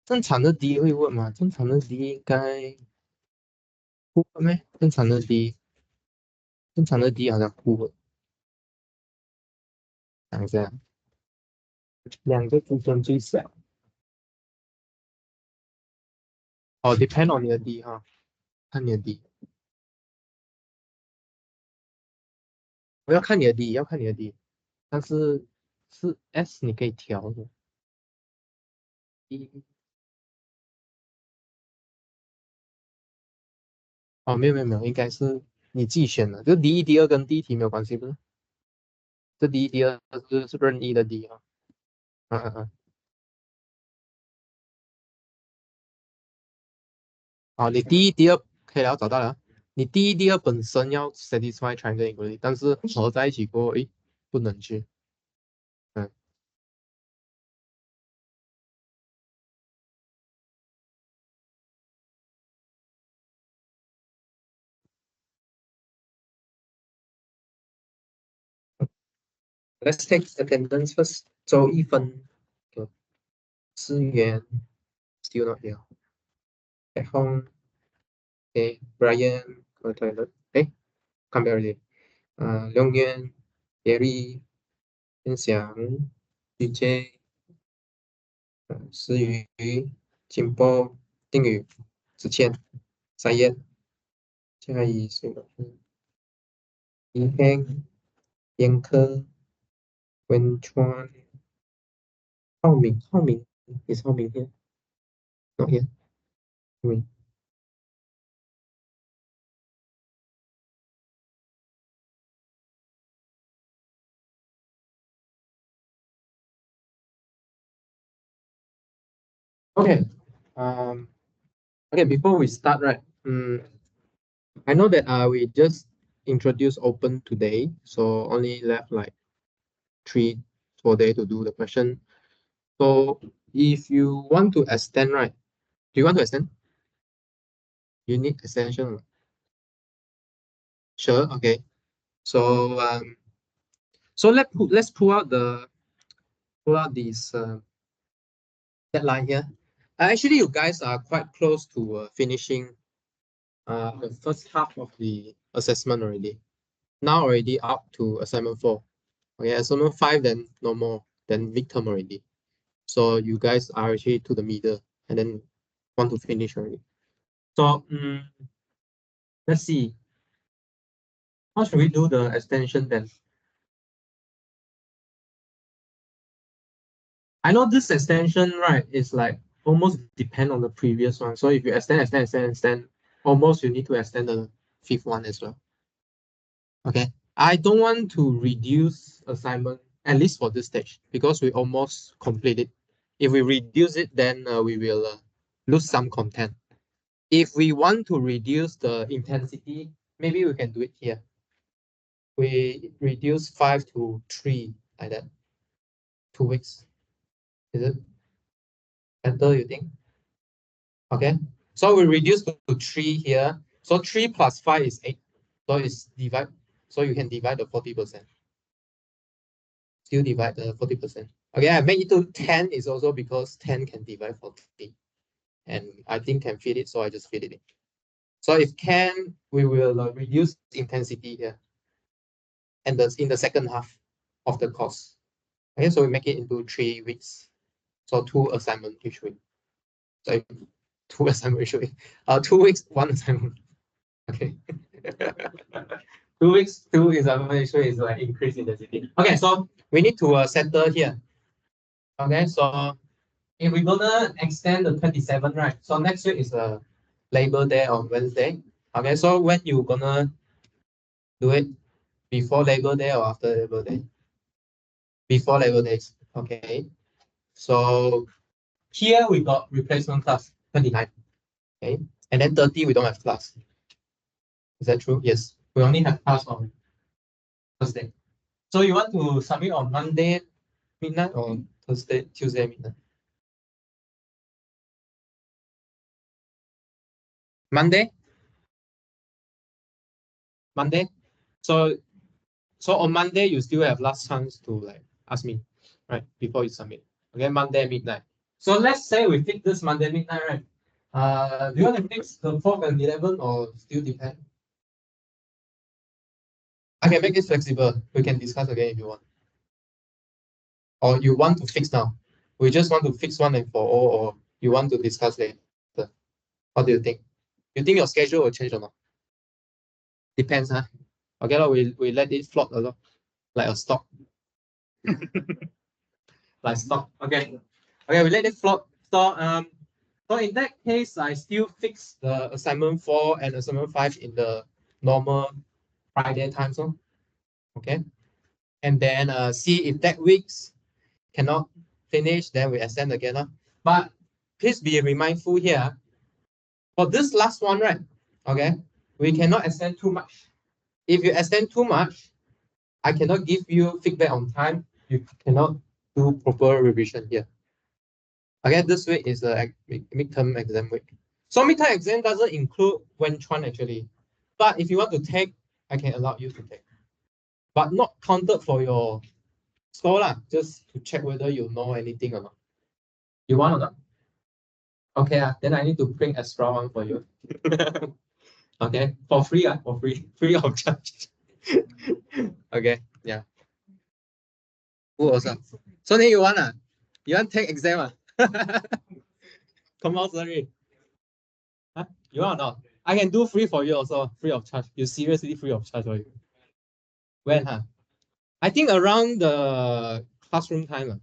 正常的 D 会问吗？正常的 D 应该不问咩？正常的 D 好像不问。想一下，两个之间最小。哦，depend on 你的 D 哈，看你的 D，我要看你的 D，要看你的 D，但是 S 你可以调的。D 哦，没有，应该是你自己选的，就第一、第二跟第一题没有关系，不是？这第一、第二是任意的 D 啊。嗯。好，你第一、第二可以了，找到了。你第一、第二本身要 satisfy triangle equality，但是合在一起过后，诶，不能去。嗯，Let's take attendance first。周一分，资源 still not here。At home，诶，Brian go toilet。诶，看不了的。梁元，Gary，分享 DJ、思雨、金波、丁宇、子谦、沙燕、嘉怡、水怡兴、严科、文川、浩明 is 浩明 here? Not here. 浩明 Okay. Okay, before we start, right? I know that we just introduced open today, so only left like 3 for day to do the question. So if you want to extend, right? Do you want to extend? You need extension. Sure, okay. So let's pull out this deadline here. Actually, you guys are quite close to finishing the first half of the assessment already. Now already up to assignment 4. Okay, assignment 5 then no more, then midterm already. So you guys are actually to the middle and then want to finish already. So let's see. How should we do the extension then? I know this extension, right, is like almost depend on the previous one. So if you extend, almost you need to extend the 5th one as well. Okay. I don't want to reduce assignment, at least for this stage, because we almost complete it. If we reduce it, then we will lose some content. If we want to reduce the intensity, maybe we can do it here. We reduce 5 to 3 like that. 2 weeks. Is it better, you think? Okay. So we reduce to 3 here. So 3 plus 5 is 8. So it's divide. So you can divide the 40%. Still divide the 40%. Okay, I make it to 10 is also because 10 can divide 40. And I think can fit it, so I just fit it in. So if can, we will reduce intensity here. And that's in the second half of the course. Okay, so we make it into 3 weeks. So 2 assignments each week. So 2 assignments each week. 2 weeks, 1 assignment. Okay. 2 weeks, 2 assignments each week is like increase intensity. Okay, so we need to settle here. Okay, so if we're gonna extend the 27, right? So next week is a Labor Day on Wednesday. Okay, so when you gonna do it? Before Labor Day or after Labor Day? Before Labor Day. Okay. So here we got replacement class 29. Okay. And then 30 we don't have class. Is that true? Yes. We only have class on Thursday. So you want to submit on Monday midnight or Tuesday midnight? Monday? Monday? So on Monday you still have last chance to like ask me, right? Before you submit. Okay, Monday midnight. So let's say we fix this Monday midnight, right? Do you want to fix the 4th and 11th or still depend? I can make it flexible. We can discuss again if you want. Or you want to fix now? We just want to fix 1 and 4, or you want to discuss later? What do you think? You think your schedule will change or not? Depends, huh? Okay, we let it float a lot, like a stock. Like stock. Okay. Okay, we let it float. So in that case, I still fix the assignment 4 and assignment 5 in the normal Friday time zone. Okay. And then see if that week's cannot finish, then we extend again. But please be mindful here. For this last one, right? Okay, we cannot extend too much. If you extend too much, I cannot give you feedback on time. You cannot do proper revision here. Okay, this week is a midterm exam week. So midterm exam doesn't include Wenchuan actually. But if you want to take, I can allow you to take. But not counted for your score lah, just to check whether you know anything or not. You want or not? Okay, then I need to bring extra one for you. Okay, for free, for free, free of charge. Okay, yeah. Who also? So then you want to take exam compulsory. Huh? You want or not? I can do free for you also, free of charge. You seriously free of charge for you. When I think around the classroom time.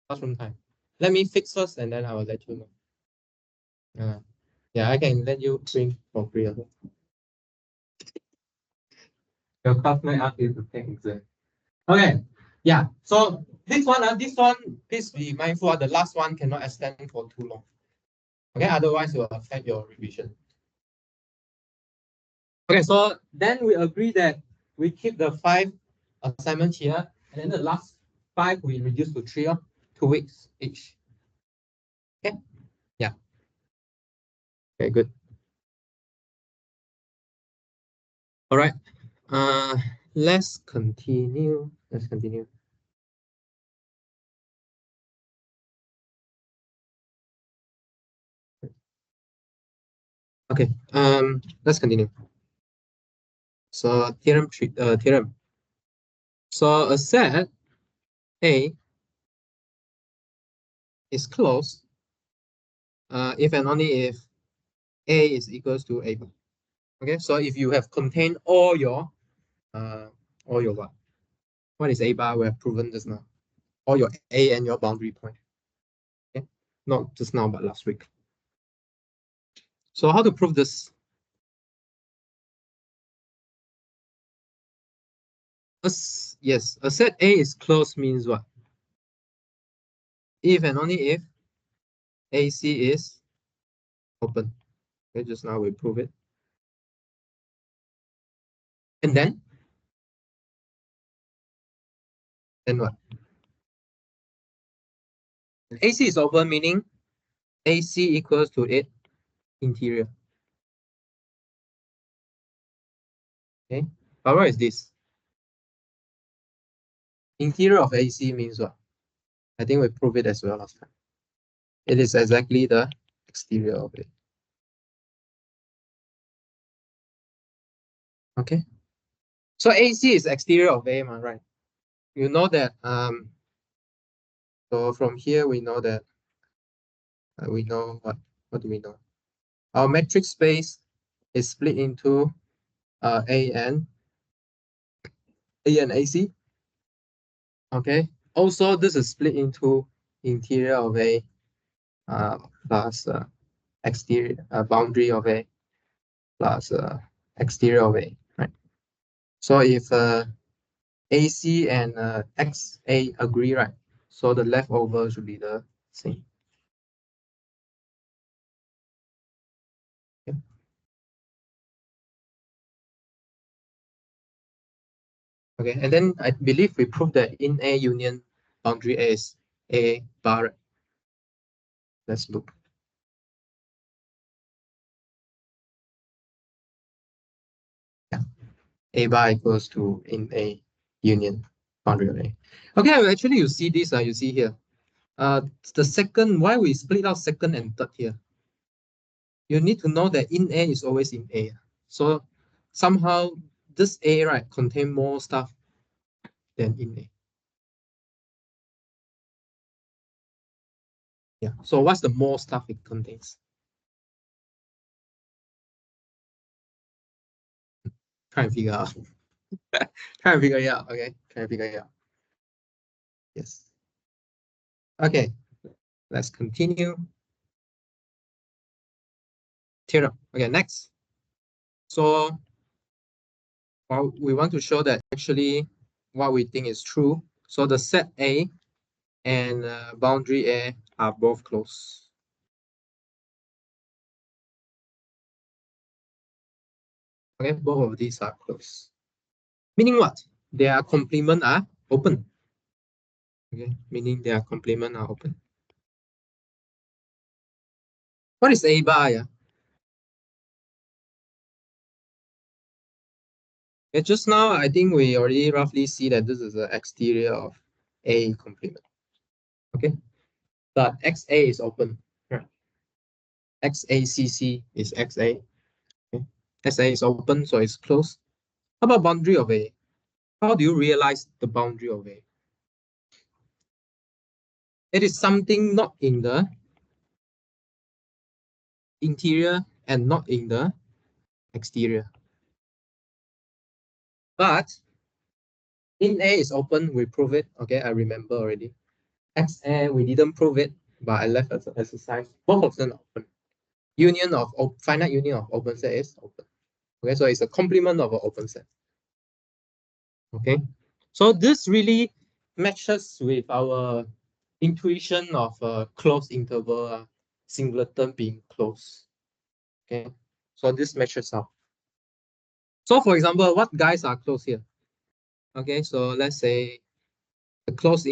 Classroom time. Let me fix first and then I will let you know. Yeah, I can let you bring for free also. Your classmate asked you to take exam. Okay. Yeah. So this one, please be mindful. The last one cannot extend for too long. Okay, otherwise it will affect your revision. Okay, so then we agree that we keep the 5 assignments here, and then the last 5 we reduce to 3 2 weeks each. Okay. Yeah. Okay, good. All right. Let's continue. Okay. Let's continue. So theorem. So a set A is closed if and only if A is equals to A bar. Okay. So if you have contained all your what? What is A bar? We have proven just now. All your A and your boundary point. Okay. Not just now, but last week. So how to prove this? Yes, a set A is closed means what? If and only if AC is open. Okay, just now we prove it. And then what? AC is open, meaning AC equals to it interior. Okay, but what is this? Interior of AC means what? I think we proved it as well last time. It is exactly the exterior of it. Okay. So AC is exterior of A, right? You know that so from here we know that we know what do we know? Our metric space is split into A and AC. Okay. Also, this is split into interior of A plus exterior boundary of A plus exterior of A, right? So if AC and XA agree, right? So the leftover should be the same. Okay. Okay, and then I believe we proved that in A union boundary A is A bar. Let's look. Yeah, A bar equals to in A union boundary of A. Okay, actually you see this, you see here. The second, why we split out second and third here? You need to know that in A is always in A. So somehow this A, right, contain more stuff than in A. Yeah. So what's the more stuff it contains? Try and figure out. Try and figure it out. Okay. Try and figure it out. Yes. Okay. Let's continue. Theorem. Okay. Next. So well, we want to show that actually what we think is true. So the set A and boundary A are both closed. Okay, both of these are closed. Meaning what? Their complement are open. Okay, meaning their complement are open. What is A bar? Yeah? Okay, just now I think we already roughly see that this is the exterior of A complement. Okay, but XA is open. Right? XACC is XA. Okay. XA is open, so it's closed. How about boundary of A? How do you realize the boundary of A? it is something not in the interior and not in the exterior. But in A is open, we prove it. Okay, I remember already. XA, we didn't prove it, but I left as an exercise. Both of them are open. Union of finite union of open set is open. Okay, so it's a complement of an open set. Okay, so this really matches with our intuition of a closed interval, singleton being closed. Okay, so this matches up. So for example, what guys are closed here? Okay, so let's say the closed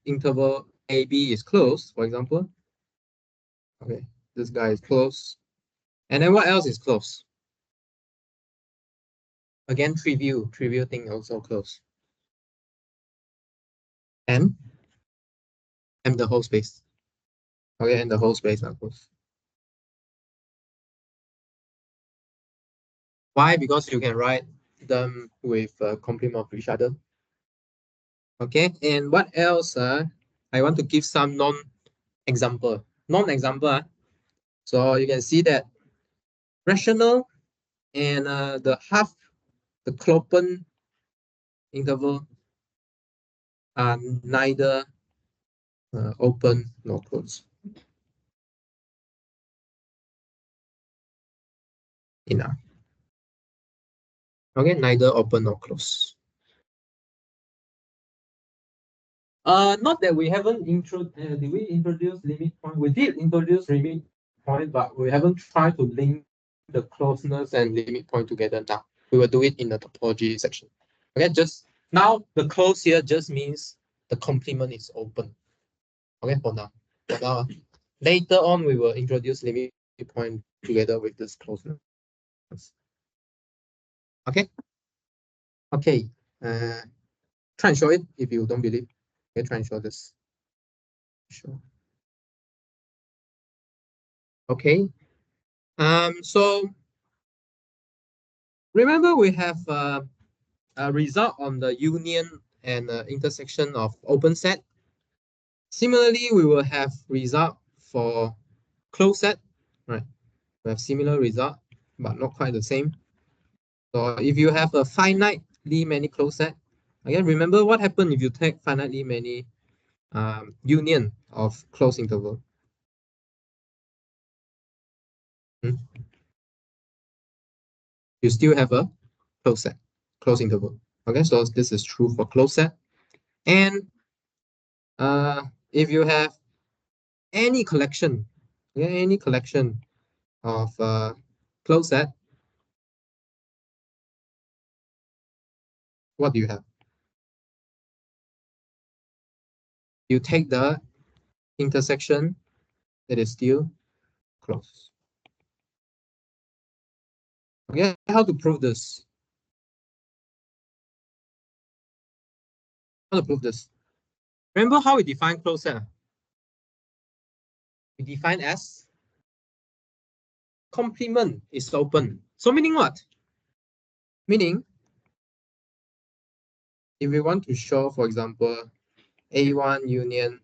interval AB is closed, for example. Okay, this guy is closed. And then what else is closed? Again, trivial thing also closed. And the whole space. Okay, and the whole space are closed. Why? Because you can write them with complement of each other. Okay, and what else? I want to give some non-example. So you can see that rational and the Kloppen interval are neither open nor closed. Enough. Okay, neither open nor closed. Not that we haven't did we introduce limit point? We did introduce limit point, but we haven't tried to link the closeness and limit point together now. We will do it in the topology section. Okay, just now the close here just means the complement is open. Okay, for now. Later on, we will introduce limit point together with this closeness. Okay. Okay. Try and show it if you don't believe. Okay, try and show this. Sure. Okay. So remember we have a result on the union and intersection of open set. Similarly, we will have result for closed set, right? We have similar result, but not quite the same. So if you have a finitely many closed set, again, remember what happened if you take finitely many union of closed interval. You still have a closed set, closed interval. Okay, so this is true for closed set. And if you have any collection, any collection of closed set, what do you have? You take the intersection that is still closed. Okay, how to prove this? How to prove this? Remember how we define closed set? We define as complement is open. So meaning what? Meaning, if we want to show, for example, A1 union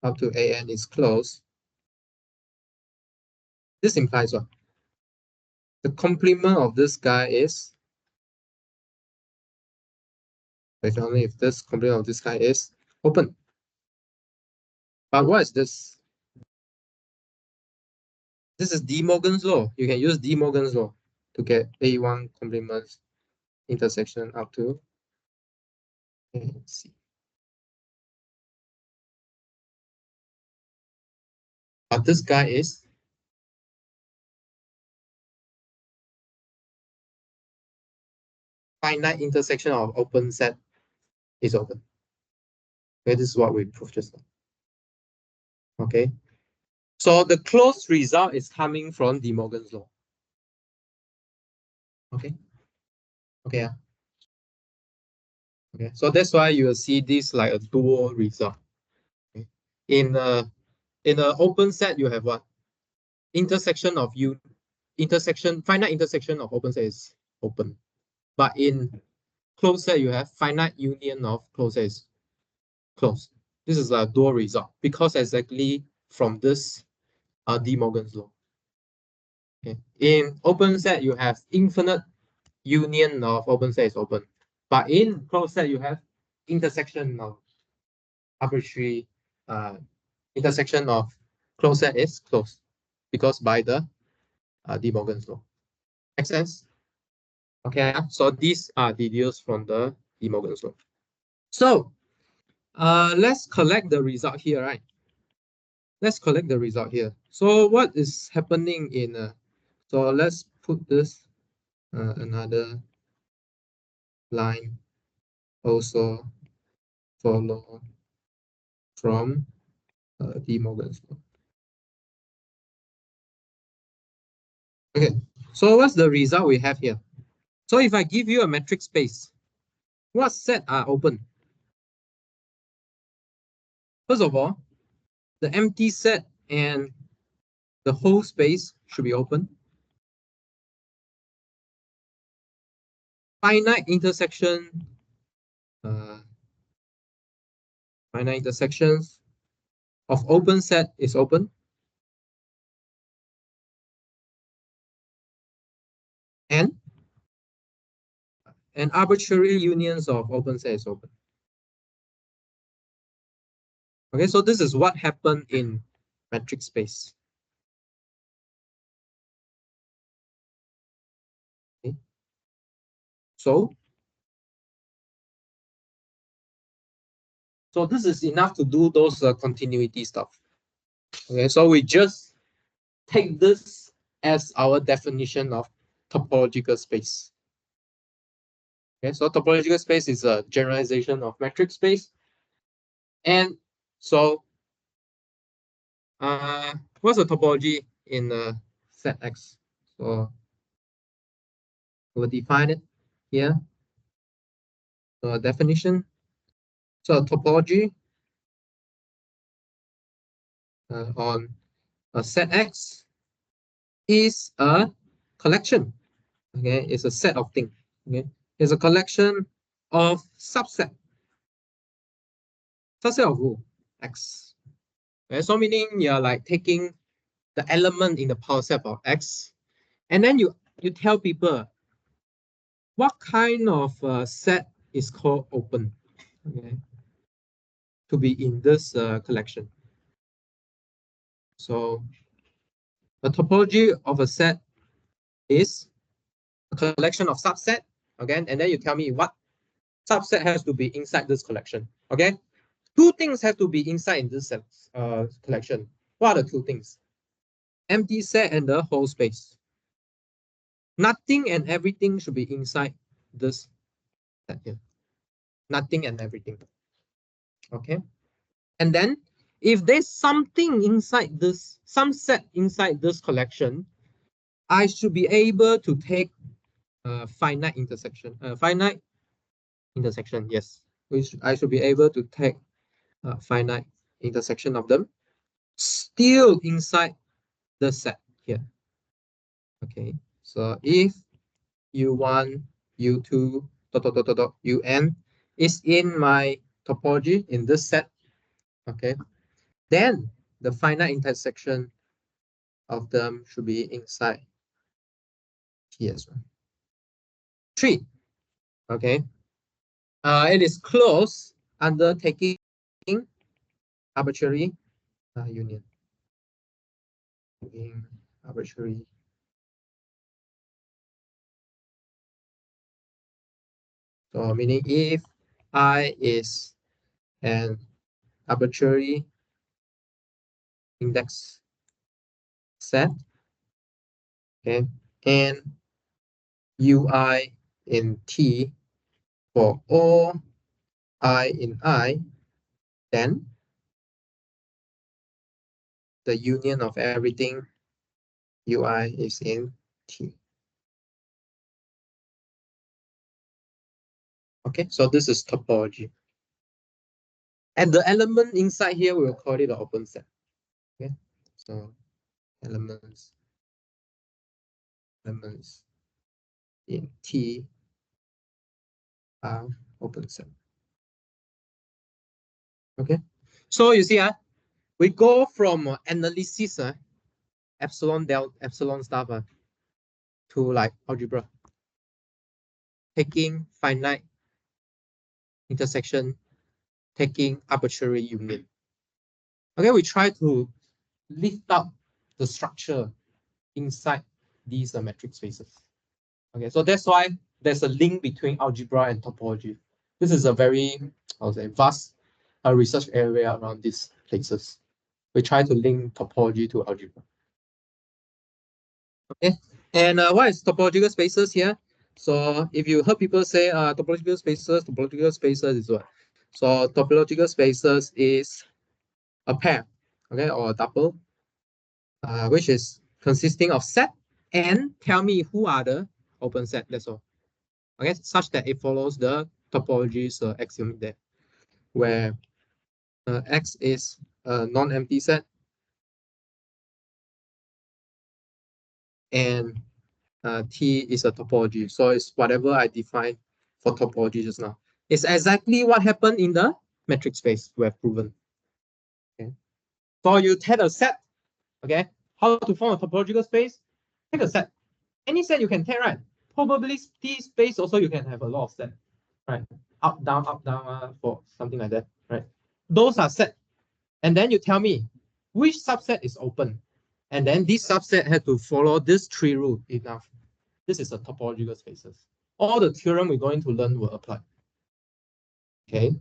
up to AN is closed, this implies what? The complement of this guy is, if only if this complement of this guy is open. But what is this? This is De Morgan's law. You can use De Morgan's law to get A1 complements intersection up to C. But this guy is finite intersection of open set is open. Okay, this is what we proved just now. Okay, so the closed result is coming from De Morgan's law. Okay, okay, okay. So that's why you will see this like a dual result. Okay. In an open set, you have what? Intersection of finite intersection of open set is open. But in closed set, you have finite union of closed set is closed. This is a dual result because exactly from this De Morgan's law. Okay. In open set, you have infinite union of open set is open, but in closed set, you have intersection of arbitrary intersection of closed set is closed because by the De Morgan's law. Make sense? Okay, so these are deduced from the De Morgan's law. So let's collect the result here, right? Let's collect the result here. So what is happening in so let's put this another line also follow from De Morgan's law. Okay, so what's the result we have here? So if I give you a metric space, what set are open? First of all, the empty set and the whole space should be open. Finite intersection, finite intersections of open set is open. And arbitrary unions of open set is open. Okay, so this is what happened in metric space. Okay. So this is enough to do those continuity stuff. Okay, so we just take this as our definition of topological space. Okay, so topological space is a generalization of metric space. And so what's the topology in set X? So we'll define it here. So definition. So topology on a set X is a collection. Okay, it's a set of things. Okay, it's a collection of subset. Subset of who? X. Okay, so meaning you're like taking the element in the power set of X, and then you tell people what kind of set is called open. Okay, to be in this collection. So the topology of a set is a collection of subset. Okay, and then you tell me what subset has to be inside this collection. Okay, two things have to be inside in this collection. What are the two things? Empty set and the whole space. Nothing and everything should be inside this set here. Nothing and everything. Okay, and then if there's something inside this, some set inside this collection, I should be able to take finite intersection. Finite intersection, yes. I should be able to take finite intersection of them still inside the set here. Okay, so if U1, U2, UN is in my topology in this set, okay, then the finite intersection of them should be inside here as well. 3, okay, it is closed under taking arbitrary union. Arbitrary. So meaning if I is an arbitrary index set, okay, and UI in T for all I in I, then the union of everything UI is in T. Okay, so this is topology. And the element inside here, we'll call it the open set. Okay, so elements in T are open set. Okay, So you see, we go from analysis, epsilon stuff to like algebra, taking finite intersection, taking arbitrary union. Okay, we try to lift up the structure inside these metric spaces. Okay, so that's why there's a link between algebra and topology. This is a very, I would say, vast research area around these places. We try to link topology to algebra. Okay, and what is topological spaces here? So if you heard people say topological spaces is what? So topological spaces is a pair, okay, or a double, which is consisting of set and tell me who are the open set. That's all. Okay, such that it follows the topology's axiom there, where X is a non-empty set and T is a topology. So it's whatever I defined for topology just now. It's exactly what happened in the metric space we have proven. Okay. So you take a set, okay? How to form a topological space? Take a set. Any set you can take, right? Probability space also you can have a lot of set, right? Up, down, for something like that, right? Those are set. And then you tell me which subset is open. And then this subset had to follow this tree rule enough. This is a topological spaces. All the theorem we're going to learn will apply. Okay.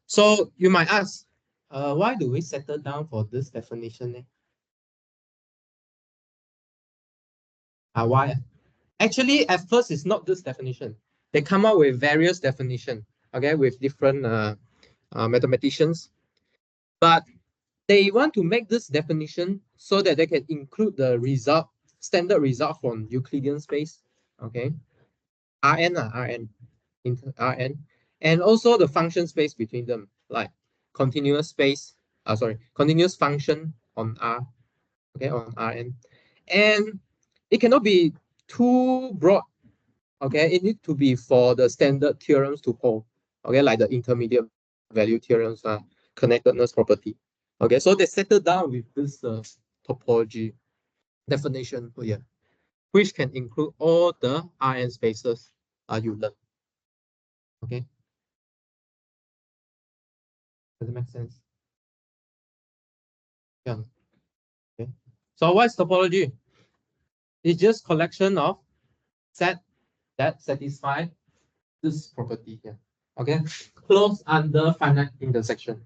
So you might ask, why do we settle down for this definition? Why? Actually, at first, it's not this definition. They come up with various definitions, okay, with different mathematicians. But they want to make this definition so that they can include the result, standard result from Euclidean space, okay, Rn, Rn, and also the function space between them, like continuous space, continuous function on R, okay, on Rn. And it cannot be too broad, okay, it needs to be for the standard theorems to hold, okay, like the intermediate value theorems, connectedness property. Okay, so they settle down with this topology definition here, which can include all the Rn spaces you learn. Okay, does it make sense? Yeah. Okay. So what's topology? It's just collection of set that satisfy this property here. Okay, close under finite intersection.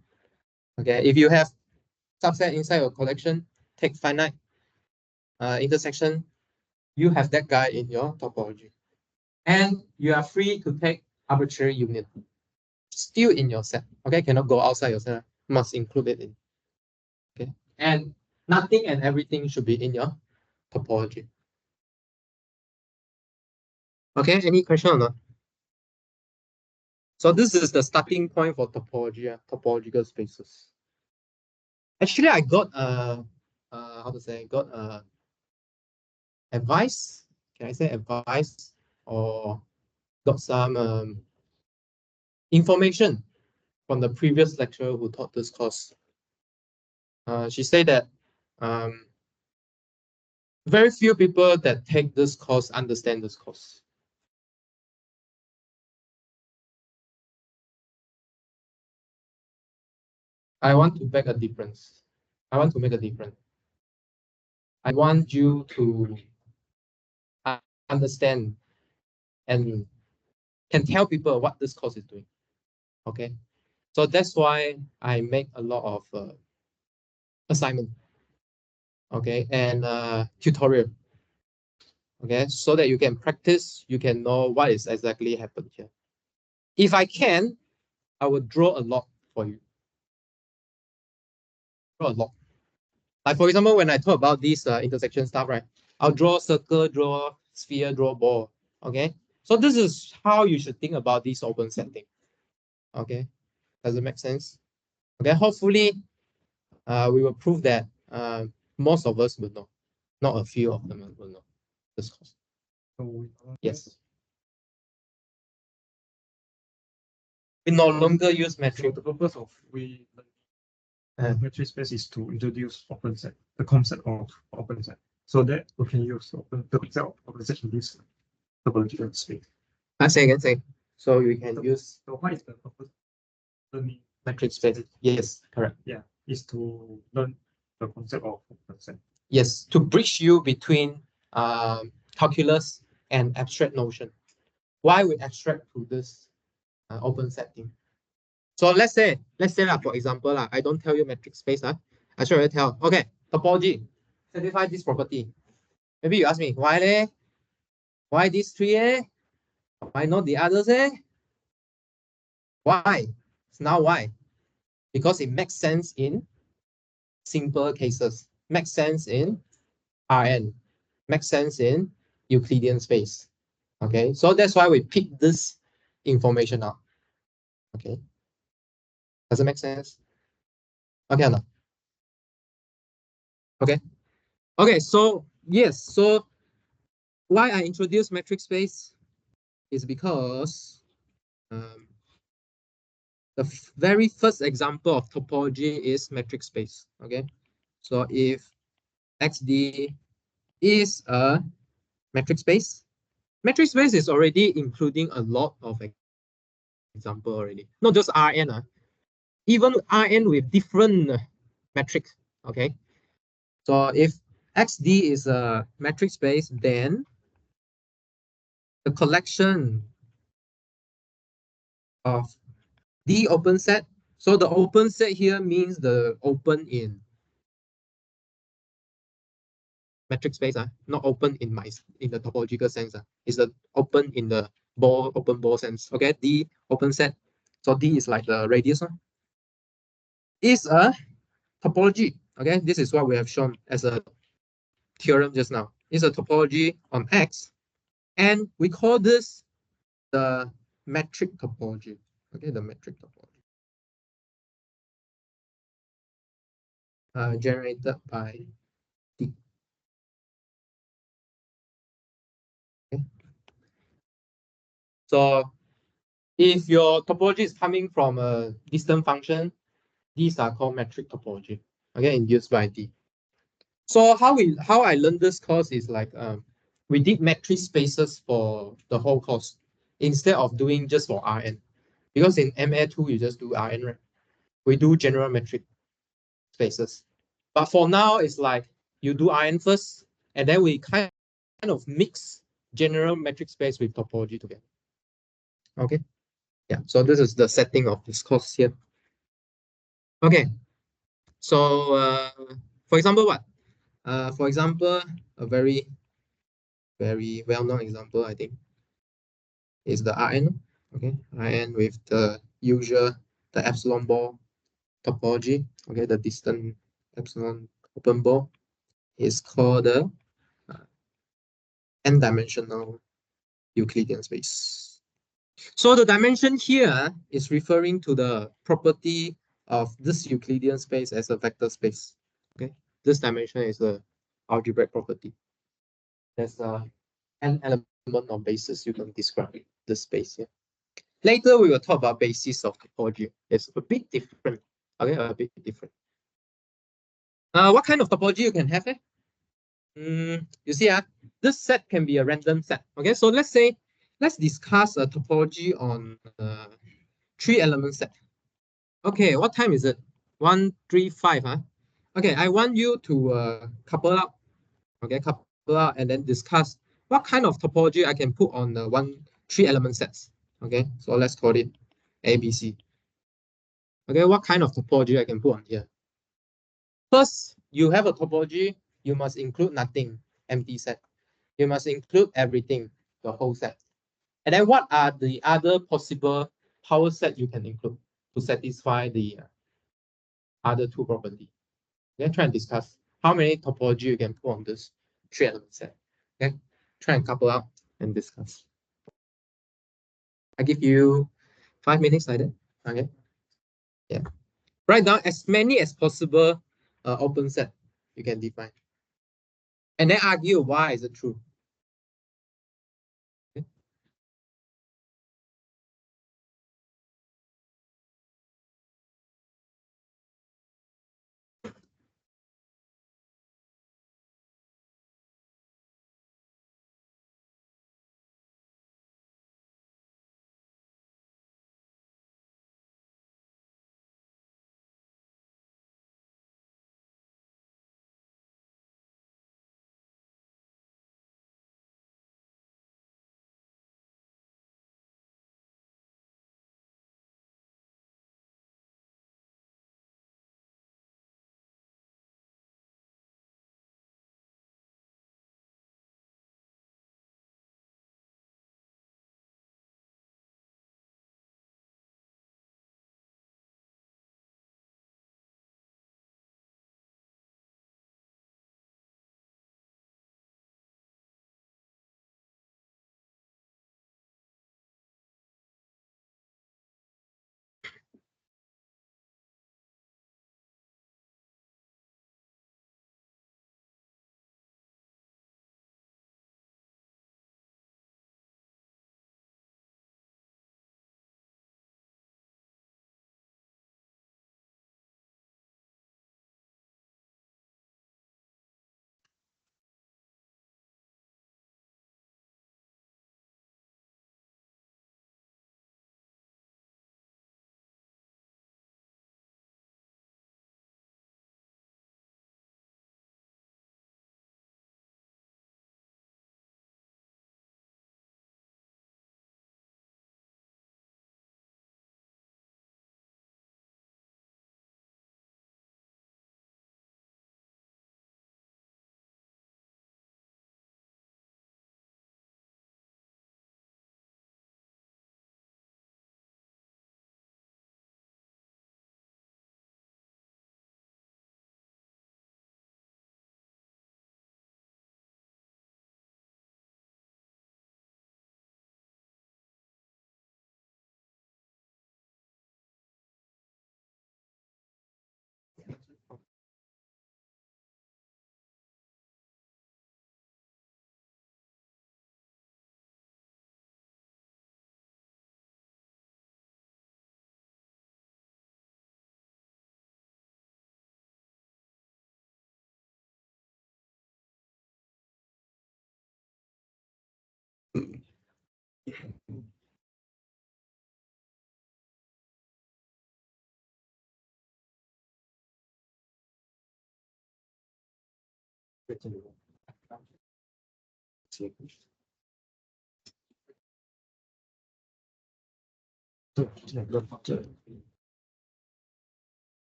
Okay, if you have subset inside your collection, take finite intersection, you have that guy in your topology. And you are free to take arbitrary union. Still in your set. Okay, cannot go outside your set. Must include it in. Okay. And nothing and everything should be in your topology. Okay, any question or not? So this is the starting point for topology, topological spaces. Actually, I got how to say, got advice. Can I say advice, or got some information from the previous lecturer who taught this course. She said that very few people that take this course understand this course. I want to make a difference. I want to make a difference. I want you to understand and can tell people what this course is doing. Okay, so that's why I make a lot of assignment. Okay, and tutorial. Okay, so that you can practice, you can know what is exactly happened here. If I can, I will draw a lot for you. Draw a lot. Like for example, when I talk about this intersection stuff, right? I'll draw circle, draw sphere, draw ball. Okay. So this is how you should think about this open setting. Okay. Does it make sense? Okay. Hopefully, we will prove that most of us will know. Not a few of them will know this course. Yes. We no longer use metric. The purpose of Matrix space is to introduce open set, the concept of open set, so that we can use the concept of open set in this topological space. Say again. So you can use. So what is the purpose? Learning Matrix space. Yes, correct. Yeah, is to learn the concept of open set. Yes, to bridge you between calculus and abstract notion. Why we abstract to this open setting? So let's say for example I don't tell you matrix space I should already tell. Okay, topology, satisfy this property. Maybe you ask me why leh? Why these three Why not the others Why? Now why? Because it makes sense in simple cases, makes sense in Rn, makes sense in Euclidean space. Okay, so that's why we pick this information out. Okay, does it make sense? Okay, no. Okay, so yes, so why I introduced metric space is because the very first example of topology is metric space. Okay, so if XD is a metric space is already including a lot of example already, not just Rn, even Rn with different metrics. Okay, so if XD is a metric space, then the collection of the open set. So the open set here means the open in metric space, not open in the topological sense. It's the open in the open ball sense. Okay, the open set. So D is like the radius. Is a topology. Okay, this is what we have shown as a theorem just now. It's a topology on X, and we call this the metric topology. Okay, the metric topology. Generated by D. Okay. So if your topology is coming from a distant function, these are called metric topology. Okay, induced by D. So how I learned this course is like we did metric spaces for the whole course instead of doing just for Rn. Because in MA2 you just do Rn, right? We do general metric spaces. But for now it's like you do Rn first, and then we kind of mix general metric space with topology together. Okay. Yeah, so this is the setting of this course here. Okay, so for example, what? For example, a very well-known example, I think, is the Rn. Okay, Rn with the usual, the epsilon ball topology. Okay, the distant epsilon open ball is called the n-dimensional Euclidean space. So the dimension here is referring to the property of this Euclidean space as a vector space. Okay, this dimension is the algebraic property. There's an element of basis you can describe this space here. Later we will talk about basis of topology. It's a bit different. Okay, a bit different. What kind of topology you can have? You see, this set can be a random set. Okay, so let's discuss a topology on 3-element set. Okay, what time is it? 1:35. Okay, I want you to couple up. Okay, couple up and then discuss what kind of topology I can put on the 3-element sets. Okay, so let's call it ABC. Okay, what kind of topology I can put on here? First, you have a topology, you must include nothing, empty set. You must include everything, the whole set. And then what are the other possible power set you can include to satisfy the other two properties? Okay, try and discuss how many topology you can put on this 3-element set. Okay, try and couple up and discuss. I give you 5 minutes like that. Okay. Yeah. Write down as many as possible open set you can define. And then argue why is it true. Okay.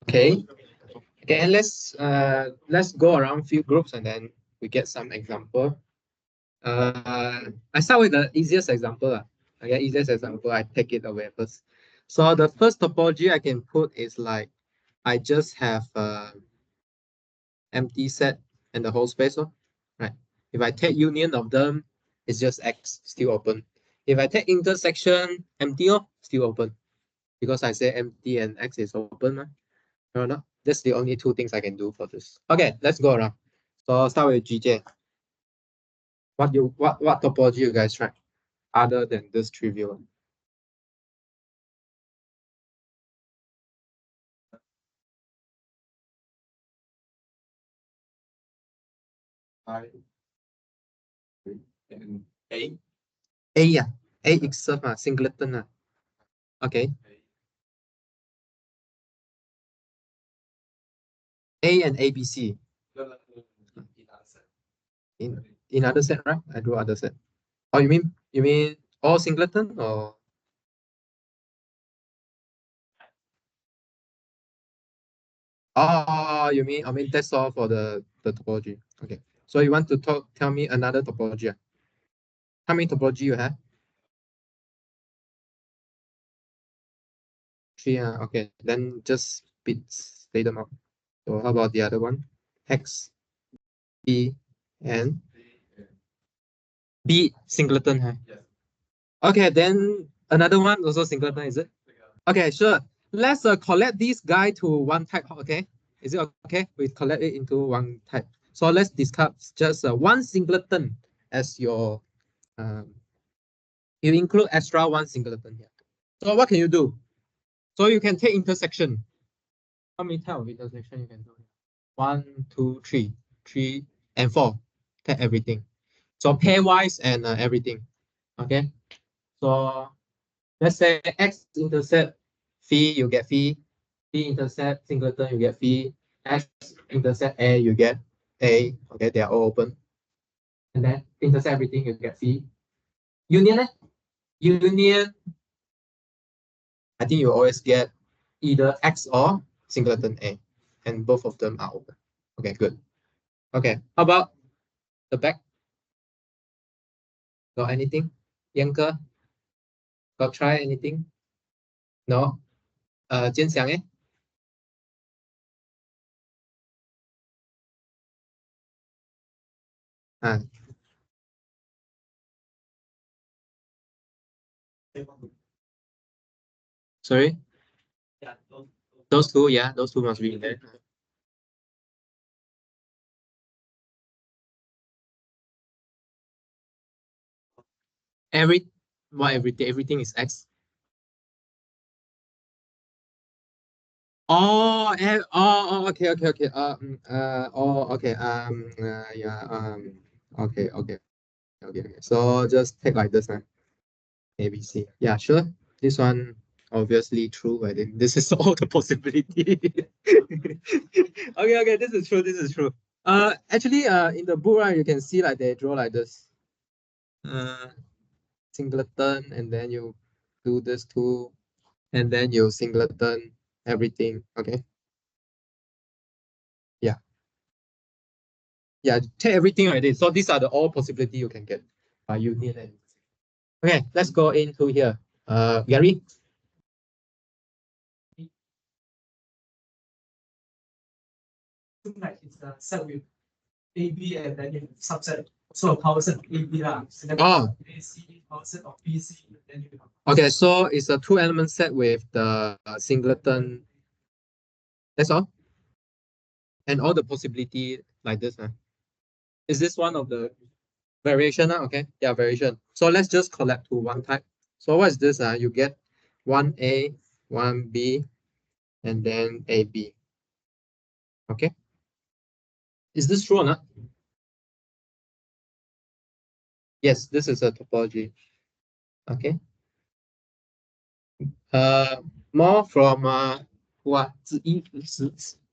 Okay. Okay, let's go around few groups and then we get some example. I start with the easiest example. Okay, easiest example, I take it away first. So the first topology I can put is like I just have empty set and the whole space, right? If I take union of them, it's just X still open. If I take intersection empty, still open. Because I say empty and X is open, or not? That's the only two things I can do for this. Okay, let's go around. So I'll start with GJ. What topology you guys try other than this trivial one? A. A, yeah. A itself, singleton. Okay. A and ABC. In other set, right? I do other set. Oh, you mean all singleton or? Oh, I mean that's all for the topology. Okay. So you want to tell me another topology? How many topology you have? 3. Okay. Then just say them out. So how about the other one? X, B, and B singleton. Okay, then another one also singleton, is it? Okay, sure. Let's collect this guy to one type. Okay, is it okay? We collect it into one type. So let's discuss just one singleton as your. You include extra one singleton here. So what can you do? So you can take intersection. How many type of intersection you can do? 1, 2, 3, 3 and 4. Take everything. So pairwise and everything. Okay. So let's say X intercept phi, you get phi. Phi intercept singleton, you get phi. X intercept A, you get A. Okay, they are all open. And then intercept everything, you get phi. Union, union. I think you always get either X or singleton A, and both of them are open. Okay, good. Okay, how about the back? Got anything? Yanker? Got try anything? No? Jian Xiang, eh? Ah. Sorry? Yeah, those two, yeah, those two must be in there. Everything is X. Oh, okay. Okay. So just take like this, ABC. Yeah, sure. This one obviously true. I think this is all the possibility. Okay, this is true. Actually, in the book, right, you can see like they draw like this. Singleton, and then you do this too, and then you singleton everything. Okay. Yeah, take everything like this. So these are the all possibility you can get by union. And okay, let's go into here. Gary. Like it's a set with AB and then you subset. So a power set of AB lah. And then AC, power set of BC. Then you Okay, so it's a two-element set with the singleton. That's all. And all the possibility like this. Is this one of the variation? Okay, yeah, variation. So let's just collect to one type. So what is this? You get 1A, 1B, and then AB. Okay. Is this true or not? Yes, this is a topology. Okay. More from who are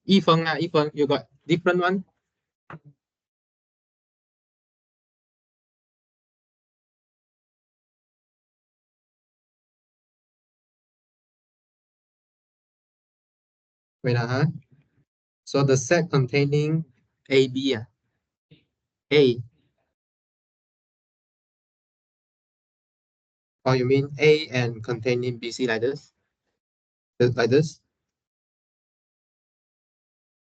Yifeng, you got different one? Wait, so the set containing AB, A. Or you mean A and containing BC like this? Like this?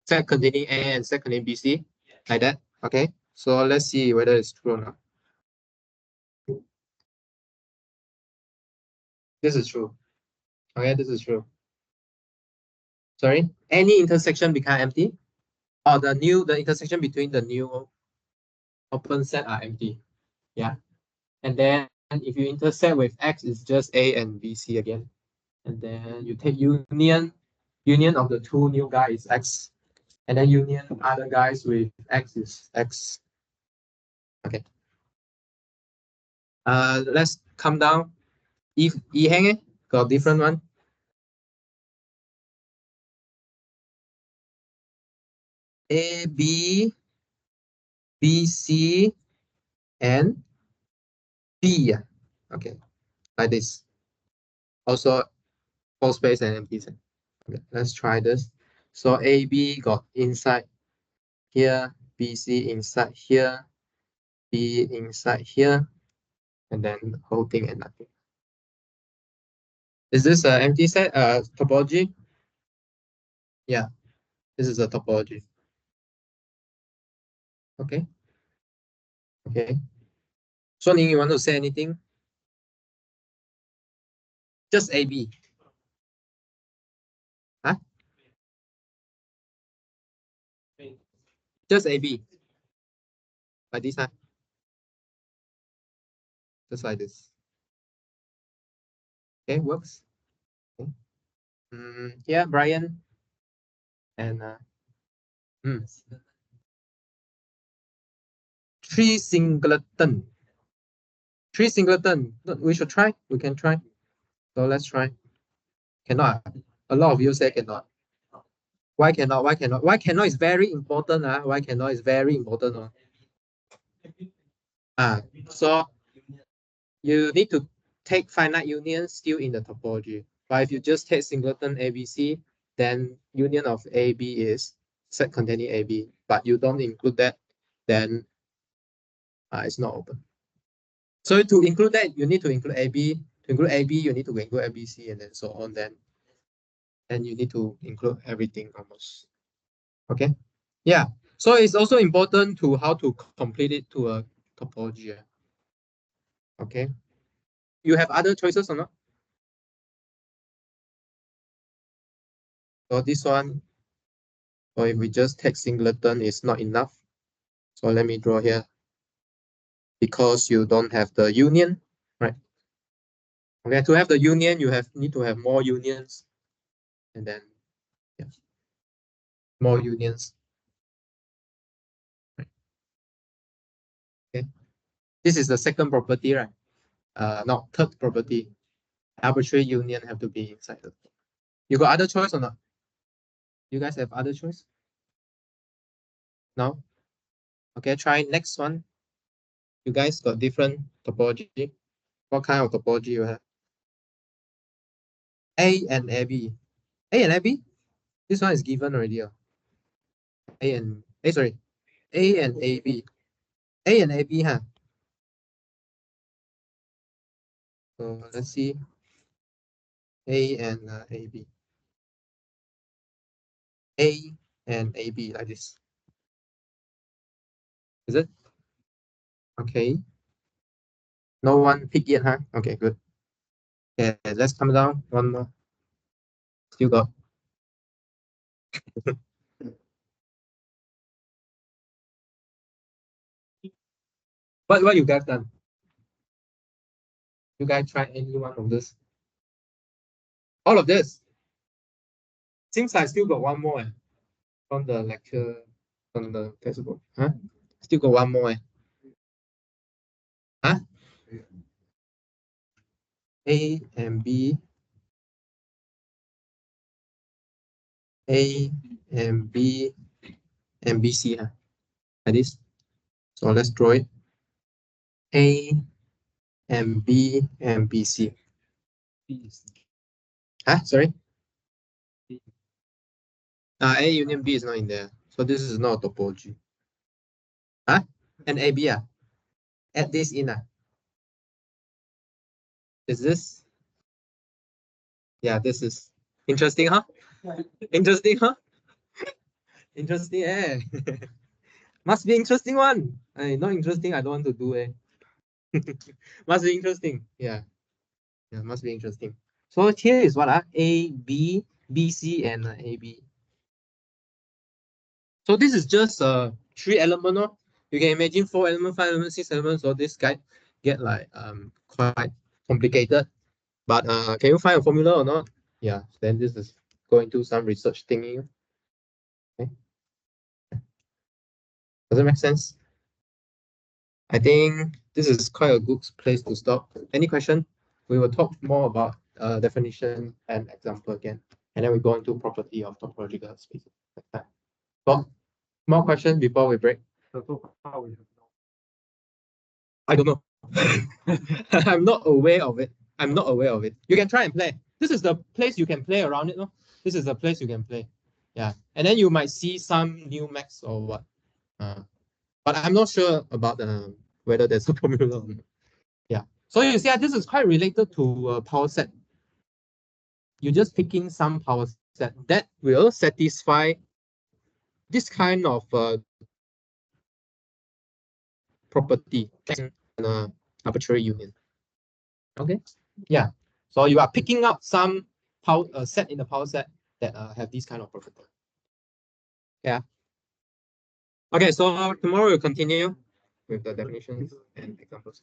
Set containing A and set containing BC? Like that? Okay. So let's see whether it's true or not. This is true. Okay, this is true. Sorry? Any intersection become empty? Or the intersection between the new open set are empty. Yeah. And then if you intersect with X, it's just A and BC again. And then you take union of the two new guys is X. And then union other guys with X is X. Okay. Let's come down. If hang got different one. A, B, B, C, and B. Okay, like this. Also, full space and empty set. Okay, let's try this. So A, B got inside here, B, C inside here, B inside here, and then the whole thing and nothing. Is this an empty set topology? Yeah, this is a topology. Okay. So Ning, you want to say anything? Just AB. Huh? Just AB. Like this, just like this. Okay, works. Okay. Yeah, Brian. And three singleton. We should try. We can try. So let's try. Cannot. A lot of you say cannot. Why cannot? Why cannot is very important. Why cannot is very important. So you need to take finite union still in the topology. But if you just take singleton ABC, then union of AB is set containing AB. But you don't include that, then it's not open. So to include that, you need to include AB. To include AB, you need to include ABC and then so on. Then you need to include everything almost. Okay. Yeah. So it's also important to how to complete it to a topology. Okay. You have other choices or not? So this one, or if we just take singleton, is not enough. So let me draw here. Because you don't have the union, right? Okay, to have the union, you need to have more unions, and then yeah, more unions. Right. Okay, this is the second property, right? No, third property. Arbitrary union have to be inside the. You got other choice or not? You guys have other choice? No? Okay, try next one. You guys got different topology. What kind of topology you have? A and AB. A and AB? This one is given already. Sorry. A and AB. A and AB, huh? So let's see. A and AB. A and AB like this. Is it? Okay. No one pick yet, huh? Okay, good. Okay, let's come down. One more. Still got. What you guys done? You guys try any one of this? All of this? Seems I still got one more from the lecture, from the textbook. Huh? Still got one more. Huh? A and B. A and B and BC, huh? Like this. So let's draw it. A and B and BC. Huh? Sorry? A union B is not in there. So this is not a topology. Huh? And AB, add this in. Is this? Yeah, this is interesting, huh? Interesting, huh? Interesting, eh? Must be interesting one. Not interesting, I don't want to do it. Must be interesting. Yeah. Yeah, must be interesting. So here is what? A, B, BC, and AB. So this is just 3 element. You can imagine 4 element, 5 element, 6 elements. So this guy get like quite complicated. But can you find a formula or not? Yeah, then this is going to some research thingy. Okay. Does it make sense? I think this is quite a good place to stop. Any question? We will talk more about definition and example again. And then we go into property of topological spaces next time. Well, more questions before we break? I don't know. I'm not aware of it. I'm not aware of it. You can try and play. This is the place you can play around it. No? This is the place you can play. Yeah. And then you might see some new max or what. But I'm not sure about whether there's a formula or not. Yeah. So you see, this is quite related to power set. You're just picking some power set that will satisfy this kind of property and arbitrary union. Okay. Yeah. So you are picking up some power set in the power set that have this kind of property. Yeah. Okay. So tomorrow we'll continue with the definitions and examples.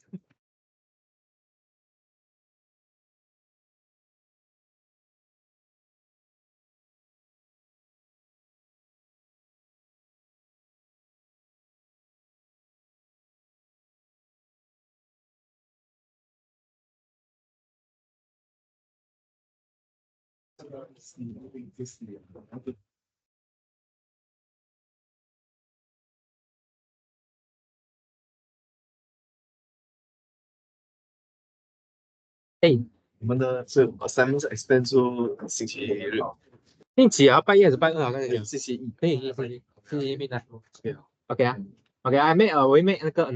哎，我们的这 assignment 是 extend 出星期日，星期啊，拜一还是拜二啊？刚才讲星期一。可以，星期一，星期一并来。OK 啊，OK，I make 我会 make 那个